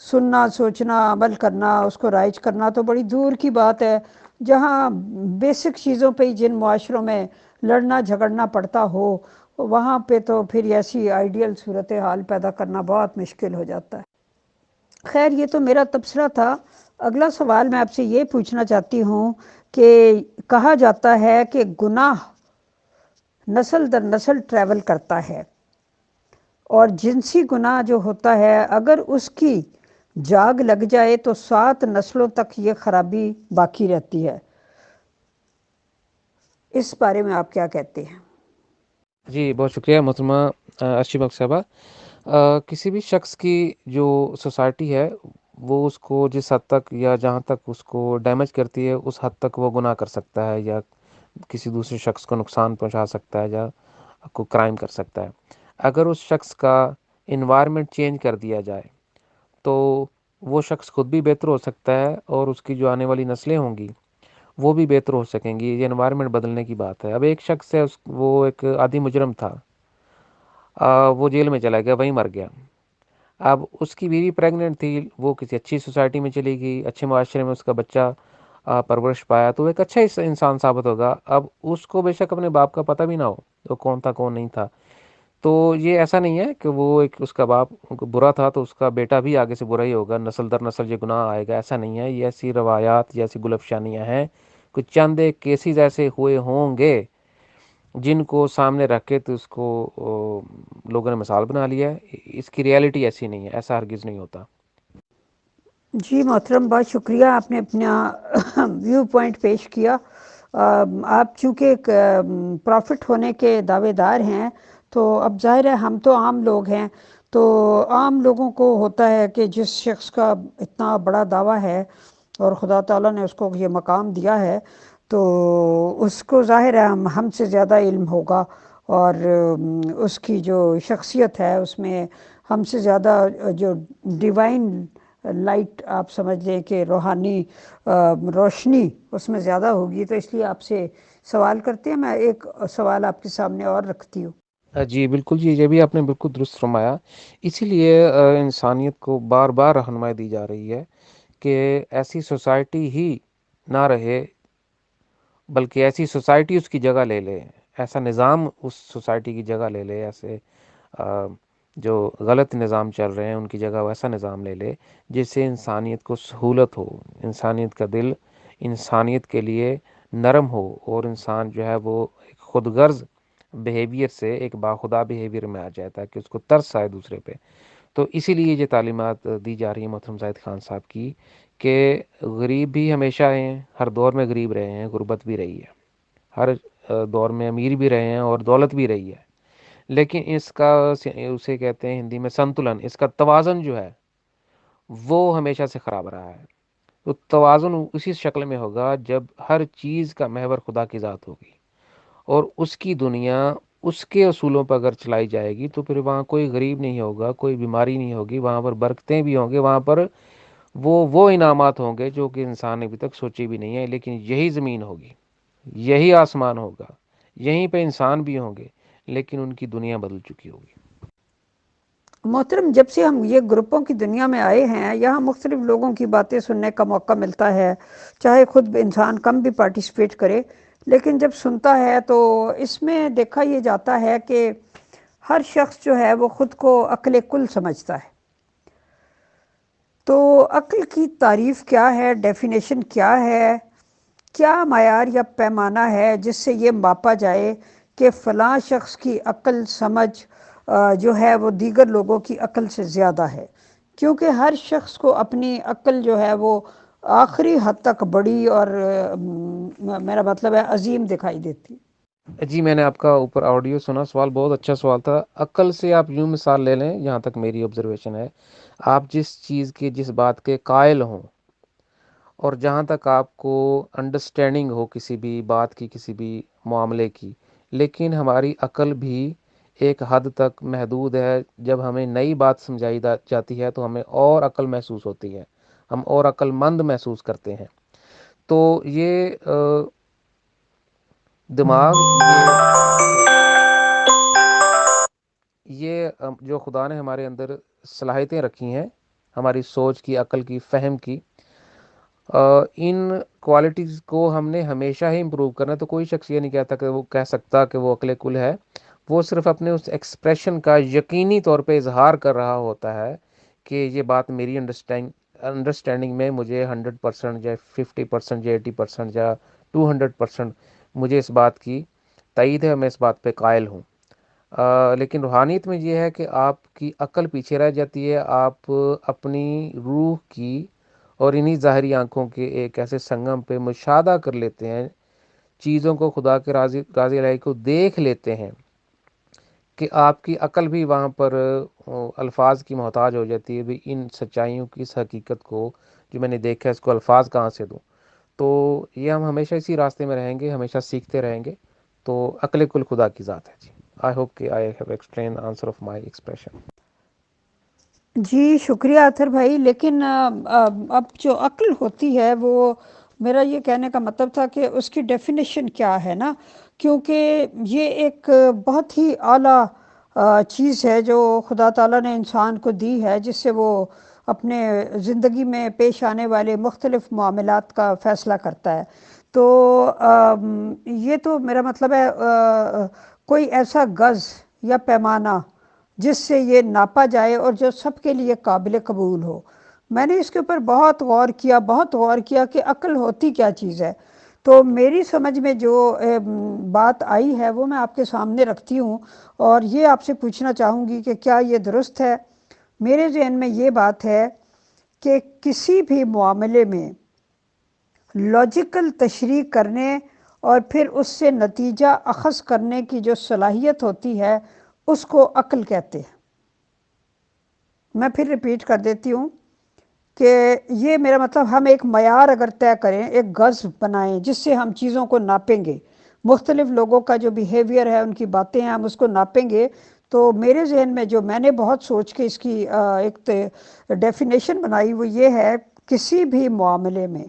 سننا، سوچنا، عمل کرنا، اس کو رائج کرنا تو بڑی دور کی بات ہے. جہاں بیسک چیزوں پہ ہی جن معاشروں میں لڑنا جھگڑنا پڑتا ہو، وہاں پہ تو پھر ایسی آئیڈیل صورتحال پیدا کرنا بہت مشکل ہو جاتا ہے. خیر، یہ تو میرا تبصرہ تھا. اگلا سوال میں آپ سے یہ پوچھنا چاہتی ہوں کہ کہا جاتا ہے کہ گناہ نسل در نسل ٹریول کرتا ہے، اور جنسی گناہ جو ہوتا ہے اگر اس کی جاگ لگ جائے تو 7 نسلوں تک یہ خرابی باقی رہتی ہے. اس بارے میں آپ کیا کہتے ہیں؟ جی بہت شکریہ محترمہ ارشی بخش صاحبہ. کسی بھی شخص کی جو سوسائٹی ہے وہ اس کو جس حد تک یا جہاں تک اس کو ڈیمیج کرتی ہے اس حد تک وہ گناہ کر سکتا ہے یا کسی دوسرے شخص کو نقصان پہنچا سکتا ہے یا کو کرائم کر سکتا ہے. اگر اس شخص کا انوائرمنٹ چینج کر دیا جائے تو وہ شخص خود بھی بہتر ہو سکتا ہے اور اس کی جو آنے والی نسلیں ہوں گی وہ بھی بہتر ہو سکیں گی. یہ انوائرمنٹ بدلنے کی بات ہے. اب ایک شخص ہے وہ ایک عادی مجرم تھا, وہ جیل میں چلا گیا, وہیں مر گیا. اب اس کی بیوی پریگننٹ تھی, وہ کسی اچھی سوسائٹی میں چلی گئی, اچھے معاشرے میں اس کا بچہ پرورش پایا تو وہ ایک اچھا انسان ثابت ہوگا. اب اس کو بے شک اپنے باپ کا پتہ بھی نہ ہو وہ کون تھا کون نہیں تھا, تو یہ ایسا نہیں ہے کہ وہ ایک اس کا باپ برا تھا تو اس کا بیٹا بھی آگے سے برا ہی ہوگا, نسل در نسل یہ گناہ آئے گا, ایسا نہیں ہے. یہ ایسی روایات یہ ایسی گل افشانیاں ہیں. کچھ چند ایک کیسز ایسے ہوئے ہوں گے جن کو سامنے رکھ کے تو اس کو لوگوں نے مثال بنا لیا ہے. اس کی ریالٹی ایسی نہیں ہے, ایسا ہرگز نہیں ہوتا. جی محترم, بہت شکریہ, آپ نے اپنا ویو پوائنٹ پیش کیا. آپ چونکہ ایک پروفٹ ہونے کے دعوے دار ہیں تو اب ظاہر ہے ہم تو عام لوگ ہیں, تو عام لوگوں کو ہوتا ہے کہ جس شخص کا اتنا بڑا دعویٰ ہے اور خدا تعالیٰ نے اس کو یہ مقام دیا ہے تو اس کو ظاہر ہے ہم سے زیادہ علم ہوگا, اور اس کی جو شخصیت ہے اس میں ہم سے زیادہ جو ڈیوائن لائٹ آپ سمجھ لیں کہ روحانی روشنی اس میں زیادہ ہوگی. تو اس لیے آپ سے سوال کرتے ہیں. میں ایک سوال آپ کے سامنے اور رکھتی ہوں. جی بالکل جی, یہ بھی آپ نے بالکل درست فرمایا. اسی لیے انسانیت کو بار بار رہنمائی دی جا رہی ہے کہ ایسی سوسائٹی ہی نہ رہے بلکہ ایسی سوسائٹی اس کی جگہ لے لے, ایسا نظام اس سوسائٹی کی جگہ لے لے, ایسے جو غلط نظام چل رہے ہیں ان کی جگہ ویسا نظام لے لے جس سے انسانیت کو سہولت ہو, انسانیت کا دل انسانیت کے لیے نرم ہو اور انسان جو ہے وہ خود غرض بیہیویئر سے ایک باخدا بیہیویئر میں آ جاتا ہے کہ اس کو ترس آئے دوسرے پہ. تو اسی لیے یہ تعلیمات دی جا رہی ہیں محترم زاہد خان صاحب کی کہ غریب بھی ہمیشہ ہیں, ہر دور میں غریب رہے ہیں, غربت بھی رہی ہے, ہر دور میں امیر بھی رہے ہیں اور دولت بھی رہی ہے, لیکن اس کا اسے کہتے ہیں ہندی میں سنتولن, اس کا توازن جو ہے وہ ہمیشہ سے خراب رہا ہے. تو توازن اسی شکل میں ہوگا جب ہر چیز کا محور خدا کی ذات ہوگی اور اس کی دنیا اس کے اصولوں پر اگر چلائی جائے گی تو پھر وہاں کوئی غریب نہیں ہوگا, کوئی بیماری نہیں ہوگی, وہاں پر برکتیں بھی ہوں گے, وہاں پر وہ انعامات ہوں گے جو کہ انسان نے ابھی تک سوچی بھی نہیں ہے. لیکن یہی زمین ہوگی, یہی آسمان ہوگا, یہیں پہ انسان بھی ہوں گے, لیکن ان کی دنیا بدل چکی ہوگی. محترم, جب سے ہم یہ گروپوں کی دنیا میں آئے ہیں یہاں مختلف لوگوں کی باتیں سننے کا موقع ملتا ہے, چاہے خود انسان کم بھی پارٹیسپیٹ کرے, لیکن جب سنتا ہے تو اس میں دیکھا یہ جاتا ہے کہ ہر شخص جو ہے وہ خود کو عقل کل سمجھتا ہے. تو عقل کی تعریف کیا ہے, ڈیفینیشن کیا ہے, کیا معیار یا پیمانہ ہے جس سے یہ ماپا جائے کہ فلاں شخص کی عقل سمجھ جو ہے وہ دیگر لوگوں کی عقل سے زیادہ ہے, کیونکہ ہر شخص کو اپنی عقل جو ہے وہ آخری حد تک بڑی اور میرا مطلب ہے عظیم دکھائی دیتی. جی میں نے آپ کا اوپر آڈیو سنا, سوال بہت اچھا سوال تھا. عقل سے آپ یوں مثال لے لیں, جہاں تک میری آبزرویشن ہے, آپ جس چیز کے جس بات کے قائل ہوں اور جہاں تک آپ کو انڈرسٹینڈنگ ہو کسی بھی بات کی, کسی بھی معاملے کی, لیکن ہماری عقل بھی ایک حد تک محدود ہے. جب ہمیں نئی بات سمجھائی جاتی ہے تو ہمیں اور عقل محسوس ہوتی ہے, ہم اور عقل مند محسوس کرتے ہیں. تو یہ دماغ یہ جو خدا نے ہمارے اندر صلاحیتیں رکھی ہیں, ہماری سوچ کی, عقل کی, فہم کی, ان کوالٹیز کو ہم نے ہمیشہ ہی امپروو کرنا ہے. تو کوئی شخص یہ نہیں کہتا کہ وہ کہہ سکتا کہ وہ عقل کل ہے, وہ صرف اپنے اس ایکسپریشن کا یقینی طور پہ اظہار کر رہا ہوتا ہے کہ یہ بات میری انڈرسٹینڈنگ میں مجھے 100% یا 50% یا 80% یا 200% مجھے اس بات کی تائید ہے, میں اس بات پہ قائل ہوں. لیکن روحانیت میں یہ ہے کہ آپ کی عقل پیچھے رہ جاتی ہے, آپ اپنی روح کی اور انہی ظاہری آنکھوں کے ایک ایسے سنگم پہ مشاہدہ کر لیتے ہیں, چیزوں کو خدا کے راضی الہی کو دیکھ لیتے ہیں کہ آپ کی عقل بھی وہاں پر الفاظ کی محتاج ہو جاتی ہے، بھی ان سچائیوں کی، اس حقیقت کو جو میں نے دیکھا ہے اس کو الفاظ کہاں سے دوں. تو یہ ہم ہمیشہ اسی راستے میں رہیں گے، ہمیشہ سیکھتے رہیں گے. تو عقل کل خدا کی ذات ہے. جی آئی ہوپ کہ I have explain answer of my expression. جی شکریہ اطہر بھائی. لیکن اب جو عقل ہوتی ہے وہ، میرا یہ کہنے کا مطلب تھا کہ اس کی ڈیفینیشن کیا ہے نا، کیونکہ یہ ایک بہت ہی اعلیٰ چیز ہے جو خدا تعالیٰ نے انسان کو دی ہے، جس سے وہ اپنے زندگی میں پیش آنے والے مختلف معاملات کا فیصلہ کرتا ہے. تو یہ تو میرا مطلب ہے کوئی ایسا گز یا پیمانہ جس سے یہ ناپا جائے اور جو سب کے لیے قابل قبول ہو. میں نے اس کے اوپر بہت غور کیا کہ عقل ہوتی کیا چیز ہے. تو میری سمجھ میں جو بات آئی ہے وہ میں آپ کے سامنے رکھتی ہوں، اور یہ آپ سے پوچھنا چاہوں گی کہ کیا یہ درست ہے. میرے ذہن میں یہ بات ہے کہ کسی بھی معاملے میں لاجیکل تشریح کرنے اور پھر اس سے نتیجہ اخذ کرنے کی جو صلاحیت ہوتی ہے اس کو عقل کہتے ہیں. میں پھر ریپیٹ کر دیتی ہوں کہ یہ میرا مطلب، ہم ایک معیار اگر طے کریں، ایک گز بنائیں جس سے ہم چیزوں کو ناپیں گے، مختلف لوگوں کا جو بیہیویئر ہے، ان کی باتیں ہیں، ہم اس کو ناپیں گے. تو میرے ذہن میں جو میں نے بہت سوچ کے اس کی ایک ڈیفینیشن بنائی وہ یہ ہے: کسی بھی معاملے میں،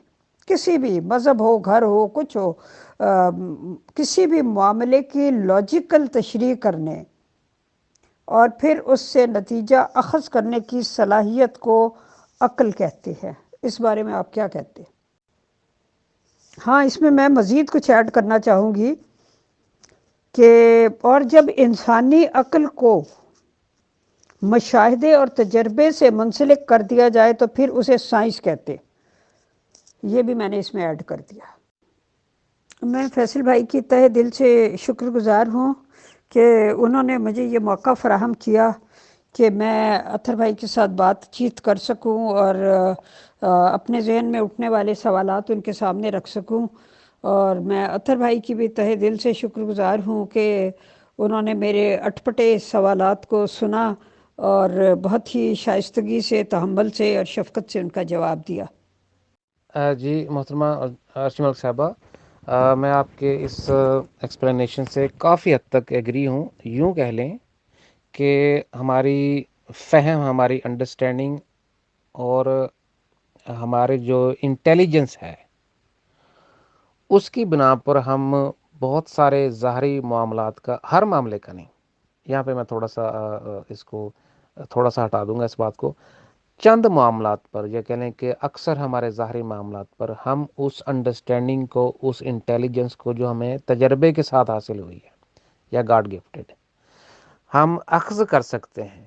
کسی بھی مذہب ہو، گھر ہو، کچھ ہو، کسی بھی معاملے کی لاجیکل تشریح کرنے اور پھر اس سے نتیجہ اخذ کرنے کی صلاحیت کو عقل کہتے ہیں. اس بارے میں آپ کیا کہتے ہیں؟ ہاں، اس میں مزید کچھ ایڈ کرنا چاہوں گی کہ اور جب انسانی عقل کو مشاہدے اور تجربے سے منسلک کر دیا جائے تو پھر اسے سائنس کہتے. یہ بھی میں نے اس میں ایڈ کر دیا. میں فیصل بھائی کی تہہ دل سے شکر گزار ہوں کہ انہوں نے مجھے یہ موقع فراہم کیا کہ میں اطہر بھائی کے ساتھ بات چیت کر سکوں اور اپنے ذہن میں اٹھنے والے سوالات ان کے سامنے رکھ سکوں. اور میں اطہر بھائی کی بھی تہہ دل سے شکر گزار ہوں کہ انہوں نے میرے اٹپٹے سوالات کو سنا اور بہت ہی شائستگی سے، تحمل سے اور شفقت سے ان کا جواب دیا. جی محترمہ ارشی ملک صاحبہ، میں آپ کے اس ایکسپلینیشن سے کافی حد تک ایگری ہوں. یوں کہہ لیں کہ ہماری فہم، ہماری انڈرسٹینڈنگ اور ہمارے جو انٹیلیجنس ہے اس کی بنا پر ہم بہت سارے ظاہری معاملات کا، ہر معاملے کا نہیں، یہاں پہ میں تھوڑا سا اس کو تھوڑا سا ہٹا دوں گا اس بات کو، چند معاملات پر، یا کہہ لیں کہ اکثر ہمارے ظاہری معاملات پر ہم اس انڈرسٹینڈنگ کو، اس انٹیلیجنس کو جو ہمیں تجربے کے ساتھ حاصل ہوئی ہے یا گاڈ گفٹڈ، ہم اخذ کر سکتے ہیں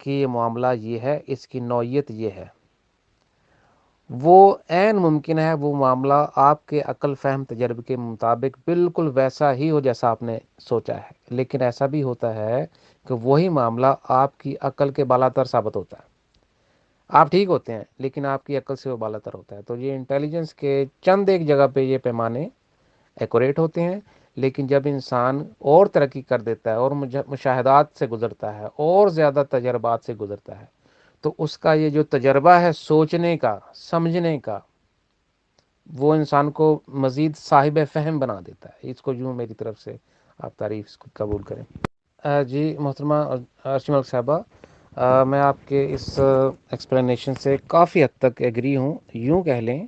کہ یہ معاملہ یہ ہے، اس کی نوعیت یہ ہے. وہ عین ممکن ہے وہ معاملہ آپ کے عقل فہم تجربے کے مطابق بالکل ویسا ہی ہو جیسا آپ نے سوچا ہے، لیکن ایسا بھی ہوتا ہے کہ وہی معاملہ آپ کی عقل کے بالاتر ثابت ہوتا ہے. آپ ٹھیک ہوتے ہیں لیکن آپ کی عقل سے وہ بالاتر ہوتا ہے. تو یہ انٹیلیجنس کے چند ایک جگہ پہ یہ پیمانے ایکوریٹ ہوتے ہیں، لیکن جب انسان اور ترقی کر دیتا ہے اور مشاہدات سے گزرتا ہے اور زیادہ تجربات سے گزرتا ہے تو اس کا یہ جو تجربہ ہے سوچنے کا، سمجھنے کا، وہ انسان کو مزید صاحب فہم بنا دیتا ہے. اس کو یوں میری طرف سے آپ تعریف اس کو قبول کریں. جی محترمہ ارشی ملک صاحبہ، میں آپ کے اس ایکسپلینیشن سے کافی حد تک ایگری ہوں. یوں کہہ لیں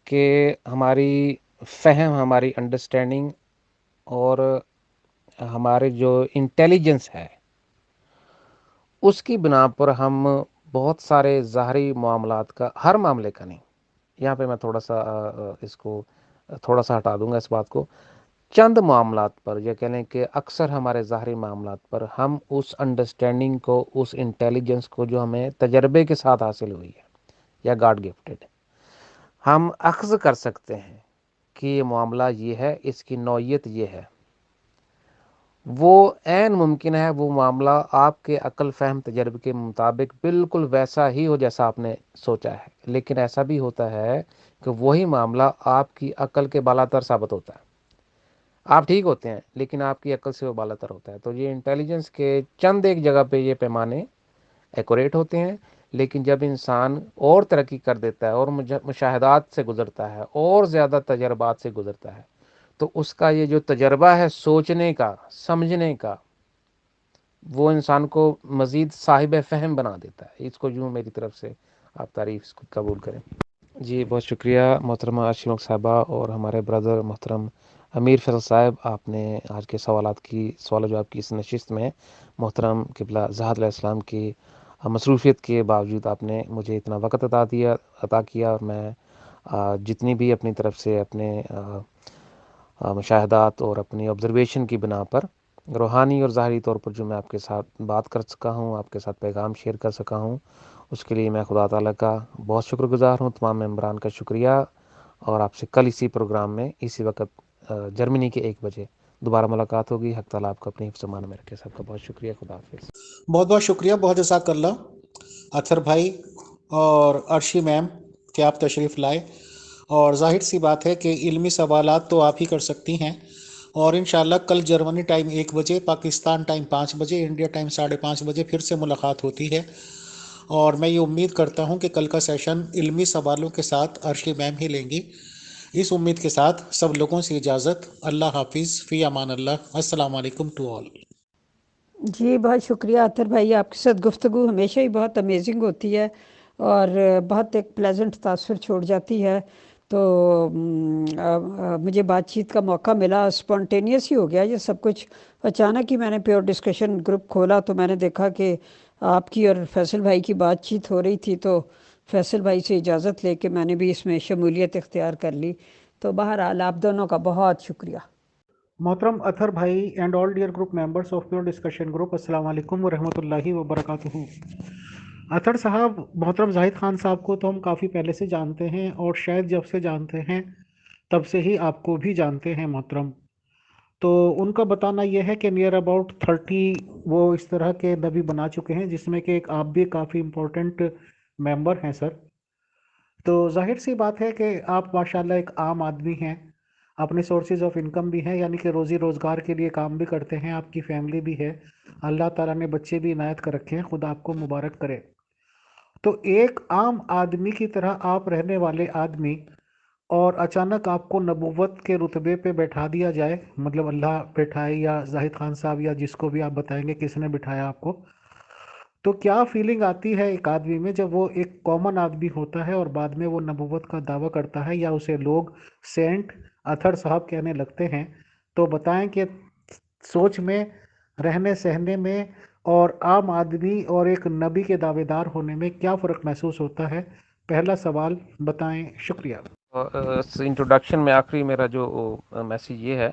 کہ ہماری فہم، ہماری انڈرسٹینڈنگ اور ہمارے جو انٹیلیجنس ہے اس کی بنا پر ہم بہت سارے ظاہری معاملات کا، ہر معاملے کا نہیں، یہاں پہ میں تھوڑا سا اس کو تھوڑا سا ہٹا دوں گا اس بات کو، چند معاملات پر، یا کہہ لیں کہ اکثر ہمارے ظاہری معاملات پر ہم اس انڈرسٹینڈنگ کو، اس انٹیلیجنس کو جو ہمیں تجربے کے ساتھ حاصل ہوئی ہے یا گاڈ گفٹڈ، ہم اخذ کر سکتے ہیں کہ یہ معاملہ یہ ہے، اس کی نوعیت یہ ہے. وہ عین ممکن ہے وہ معاملہ آپ کے عقل فہم تجربے کے مطابق بالکل ویسا ہی ہو جیسا آپ نے سوچا ہے، لیکن ایسا بھی ہوتا ہے کہ وہی معاملہ آپ کی عقل کے بالاتر ثابت ہوتا ہے. آپ ٹھیک ہوتے ہیں لیکن آپ کی عقل سے وہ بالا تر ہوتا ہے. تو یہ انٹیلیجنس کے چند ایک جگہ پہ یہ پیمانے ایکوریٹ ہوتے ہیں، لیکن جب انسان اور ترقی کر دیتا ہے اور مشاہدات سے گزرتا ہے اور زیادہ تجربات سے گزرتا ہے تو اس کا یہ جو تجربہ ہے سوچنے کا، سمجھنے کا، وہ انسان کو مزید صاحب فہم بنا دیتا ہے. اس کو یوں میری طرف سے آپ تعریف اس کو قبول کریں. جی بہت شکریہ محترمہ اشمق صاحبہ اور ہمارے برادر محترم امیر فیصل صاحب. آپ نے آج کے سوال و جواب کی اس نشست میں محترم قبلہ زہد علیہ السلام کی مصروفیت کے باوجود آپ نے مجھے اتنا وقت عطا کیا، اور میں جتنی بھی اپنی طرف سے اپنے مشاہدات اور اپنی آبزرویشن کی بنا پر روحانی اور ظاہری طور پر جو میں آپ کے ساتھ بات کر سکا ہوں، آپ کے ساتھ پیغام شیئر کر سکا ہوں، اس کے لیے میں خدا تعالیٰ کا بہت شکر گزار ہوں. تمام ممبران کا شکریہ، اور آپ سے کل اسی پروگرام میں اسی وقت جرمنی کے 1 بجے دوبارہ ملاقات ہوگی. حق تعالیٰ آپ کو اپنی حفظ امان میں رکھے. سب کا بہت شکریہ. خدا حافظ. بہت بہت شکریہ، بہت جزاک اللہ اطہر بھائی اور عرشی میم کہ آپ تشریف لائے. اور ظاہر سی بات ہے کہ علمی سوالات تو آپ ہی کر سکتی ہیں، اور انشاءاللہ کل جرمنی ٹائم 1 بجے، پاکستان ٹائم 5 بجے، انڈیا ٹائم 5:30 بجے پھر سے ملاقات ہوتی ہے. اور میں یہ امید کرتا ہوں کہ کل کا سیشن علمی سوالوں کے ساتھ عرشی میم ہی لیں گی. اس امید کے ساتھ سب لوگوں سے اجازت. اللہ حافظ، فی امان اللہ. السلام علیکم ٹو آل. جی بہت شکریہ اطہر بھائی، آپ کے ساتھ گفتگو ہمیشہ ہی بہت امیزنگ ہوتی ہے اور بہت ایک پلیزنٹ تاثر چھوڑ جاتی ہے. تو مجھے بات چیت کا موقع ملا، اسپونٹینیس ہی ہو گیا یہ سب کچھ. اچانک ہی میں نے پیور ڈسکشن گروپ کھولا تو میں نے دیکھا کہ آپ کی اور فیصل بھائی کی بات چیت ہو رہی تھی، تو فیصل بھائی سے اجازت لے کے میں نے بھی اس میں شمولیت اختیار کر لی. تو بہرحال آپ دونوں کا بہت شکریہ. محترم اطہر بھائی and all dear group members of pure discussion group, السلام علیکم ورحمۃ اللہ وبرکاتہ. اطہر صاحب، محترم زاہد خان صاحب کو تو ہم کافی پہلے سے جانتے ہیں، اور شاید جب سے جانتے ہیں تب سے ہی آپ کو بھی جانتے ہیں محترم. تو ان کا بتانا یہ ہے کہ نیئر اباؤٹ 30 وہ اس طرح کے نبی بنا چکے ہیں، جس میں کہ ایک آپ بھی کافی امپورٹنٹ ممبر ہیں سر. تو ظاہر سی بات ہے کہ آپ ماشاءاللہ ایک عام آدمی ہیں، اپنے سورسز آف انکم بھی ہیں، یعنی کہ روزی روزگار کے لیے کام بھی کرتے ہیں، آپ کی فیملی بھی ہے، اللہ تعالیٰ نے بچے بھی عنایت کر رکھے ہیں، خدا آپ کو مبارک کرے. تو ایک عام آدمی کی طرح آپ رہنے والے آدمی، اور اچانک آپ کو نبوت کے رتبے پہ بیٹھا دیا جائے، مطلب اللہ بیٹھائے یا زاہد خان صاحب یا جس کو بھی آپ بتائیں گے کس نے بٹھایا آپ کو، تو کیا فیلنگ آتی ہے ایک آدمی میں جب وہ ایک کامن آدمی ہوتا ہے اور بعد میں وہ نبوت کا دعویٰ کرتا ہے، یا اسے لوگ سینٹ اطہر صاحب کہنے لگتے ہیں؟ تو بتائیں کہ سوچ میں، رہنے سہنے میں، اور عام آدمی اور ایک نبی کے دعوے دار ہونے میں کیا فرق محسوس ہوتا ہے؟ پہلا سوال بتائیں. شکریہ. انٹروڈکشن میں آخری میرا جو میسیج یہ ہے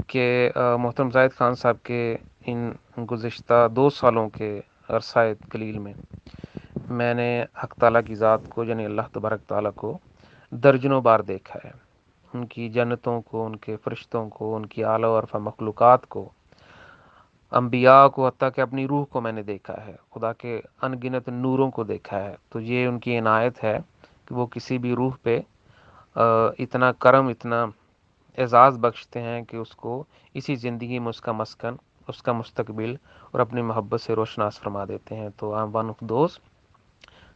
کہ محترم زاہد خان صاحب کے ان گزشتہ 2 سالوں کے عرصہ قلیل میں میں نے حق تعالیٰ کی ذات کو، یعنی اللہ تبارک تعالیٰ کو درجنوں بار دیکھا ہے. ان کی جنتوں کو، ان کے فرشتوں کو، ان کی اعلیٰ و عرفہ مخلوقات کو، انبیاء کو، حتیٰ کہ اپنی روح کو میں نے دیکھا ہے، خدا کے ان گنت نوروں کو دیکھا ہے. تو یہ ان کی عنایت ہے کہ وہ کسی بھی روح پہ اتنا کرم، اتنا اعزاز بخشتے ہیں کہ اس کو اسی زندگی میں اس کا مسکن، اس کا مستقبل اور اپنی محبت سے روشناس فرما دیتے ہیں. تو I am one of those.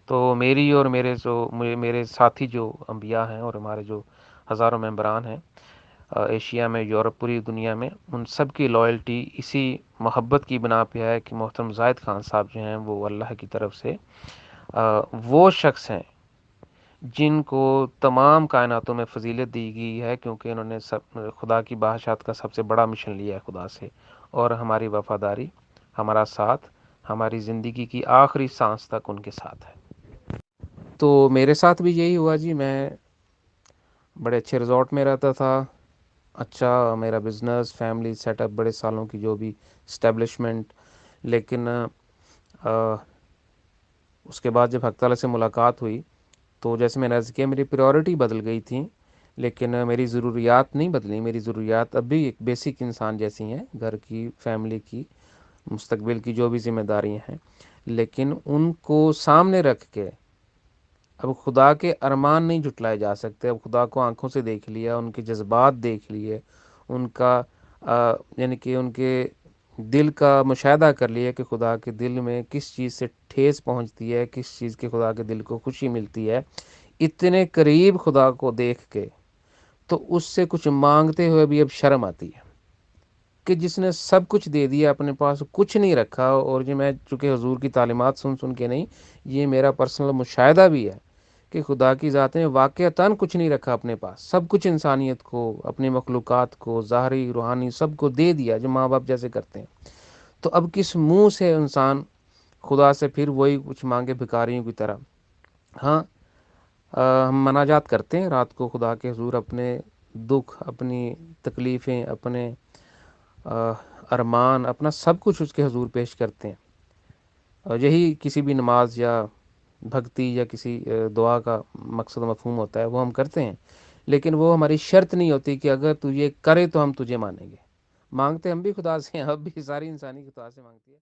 تو میری اور میرے ساتھی جو انبیاء ہیں اور ہمارے جو ہزاروں ممبران ہیں ایشیا میں، یورپ، پوری دنیا میں، ان سب کی لائلٹی اسی محبت کی بنا پہ ہے کہ محترم زاہد خان صاحب جو ہیں وہ اللہ کی طرف سے وہ شخص ہیں جن کو تمام کائناتوں میں فضیلت دی گئی ہے، کیونکہ انہوں نے خدا کی بادشاہت کا سب سے بڑا مشن لیا ہے خدا سے، اور ہماری وفاداری، ہمارا ساتھ، ہماری زندگی کی آخری سانس تک ان کے ساتھ ہے. تو میرے ساتھ بھی یہی ہوا جی. میں بڑے اچھے ریزورٹ میں رہتا تھا، اچھا میرا بزنس، فیملی سیٹ اپ، بڑے سالوں کی جو بھی اسٹیبلشمنٹ، لیکن اس کے بعد جب حق تعالیٰ سے ملاقات ہوئی تو جیسے میں نے عرض کیا میری پریورٹی بدل گئی تھی، لیکن میری ضروریات نہیں بدلی. میری ضروریات اب بھی ایک بیسک انسان جیسی ہیں، گھر کی، فیملی کی، مستقبل کی جو بھی ذمہ داریاں ہیں، لیکن ان کو سامنے رکھ کے اب خدا کے ارمان نہیں جھٹلائے جا سکتے. اب خدا کو آنکھوں سے دیکھ لیا، ان کے جذبات دیکھ لیے، ان کا یعنی کہ ان کے دل کا مشاہدہ کر لیا کہ خدا کے دل میں کس چیز سے ٹھیس پہنچتی ہے، کس چیز کے خدا کے دل کو خوشی ملتی ہے، اتنے قریب خدا کو دیکھ کے تو اس سے کچھ مانگتے ہوئے بھی اب شرم آتی ہے کہ جس نے سب کچھ دے دیا، اپنے پاس کچھ نہیں رکھا۔ اور یہ میں چونکہ حضور کی تعلیمات سن کے نہیں، یہ میرا پرسنل مشاہدہ بھی ہے کہ خدا کی ذات نے واقعتاً کچھ نہیں رکھا اپنے پاس، سب کچھ انسانیت کو، اپنی مخلوقات کو، ظاہری روحانی سب کو دے دیا، جو ماں باپ جیسے کرتے ہیں۔ تو اب کس منہ سے انسان خدا سے پھر وہی کچھ مانگے بھکاریوں کی طرح؟ ہاں، ہم مناجات کرتے ہیں رات کو خدا کے حضور، اپنے دکھ، اپنی تکلیفیں، اپنے ارمان، اپنا سب کچھ اس کے حضور پیش کرتے ہیں۔ اور یہی کسی بھی نماز یا بھکتی یا کسی دعا کا مقصد و مفہوم ہوتا ہے، وہ ہم کرتے ہیں، لیکن وہ ہماری شرط نہیں ہوتی کہ اگر تو یہ کرے تو ہم تجھے مانیں گے۔ مانگتے ہم بھی خدا سے ہیں، اب بھی ساری انسانی خدا سے مانگتی ہے۔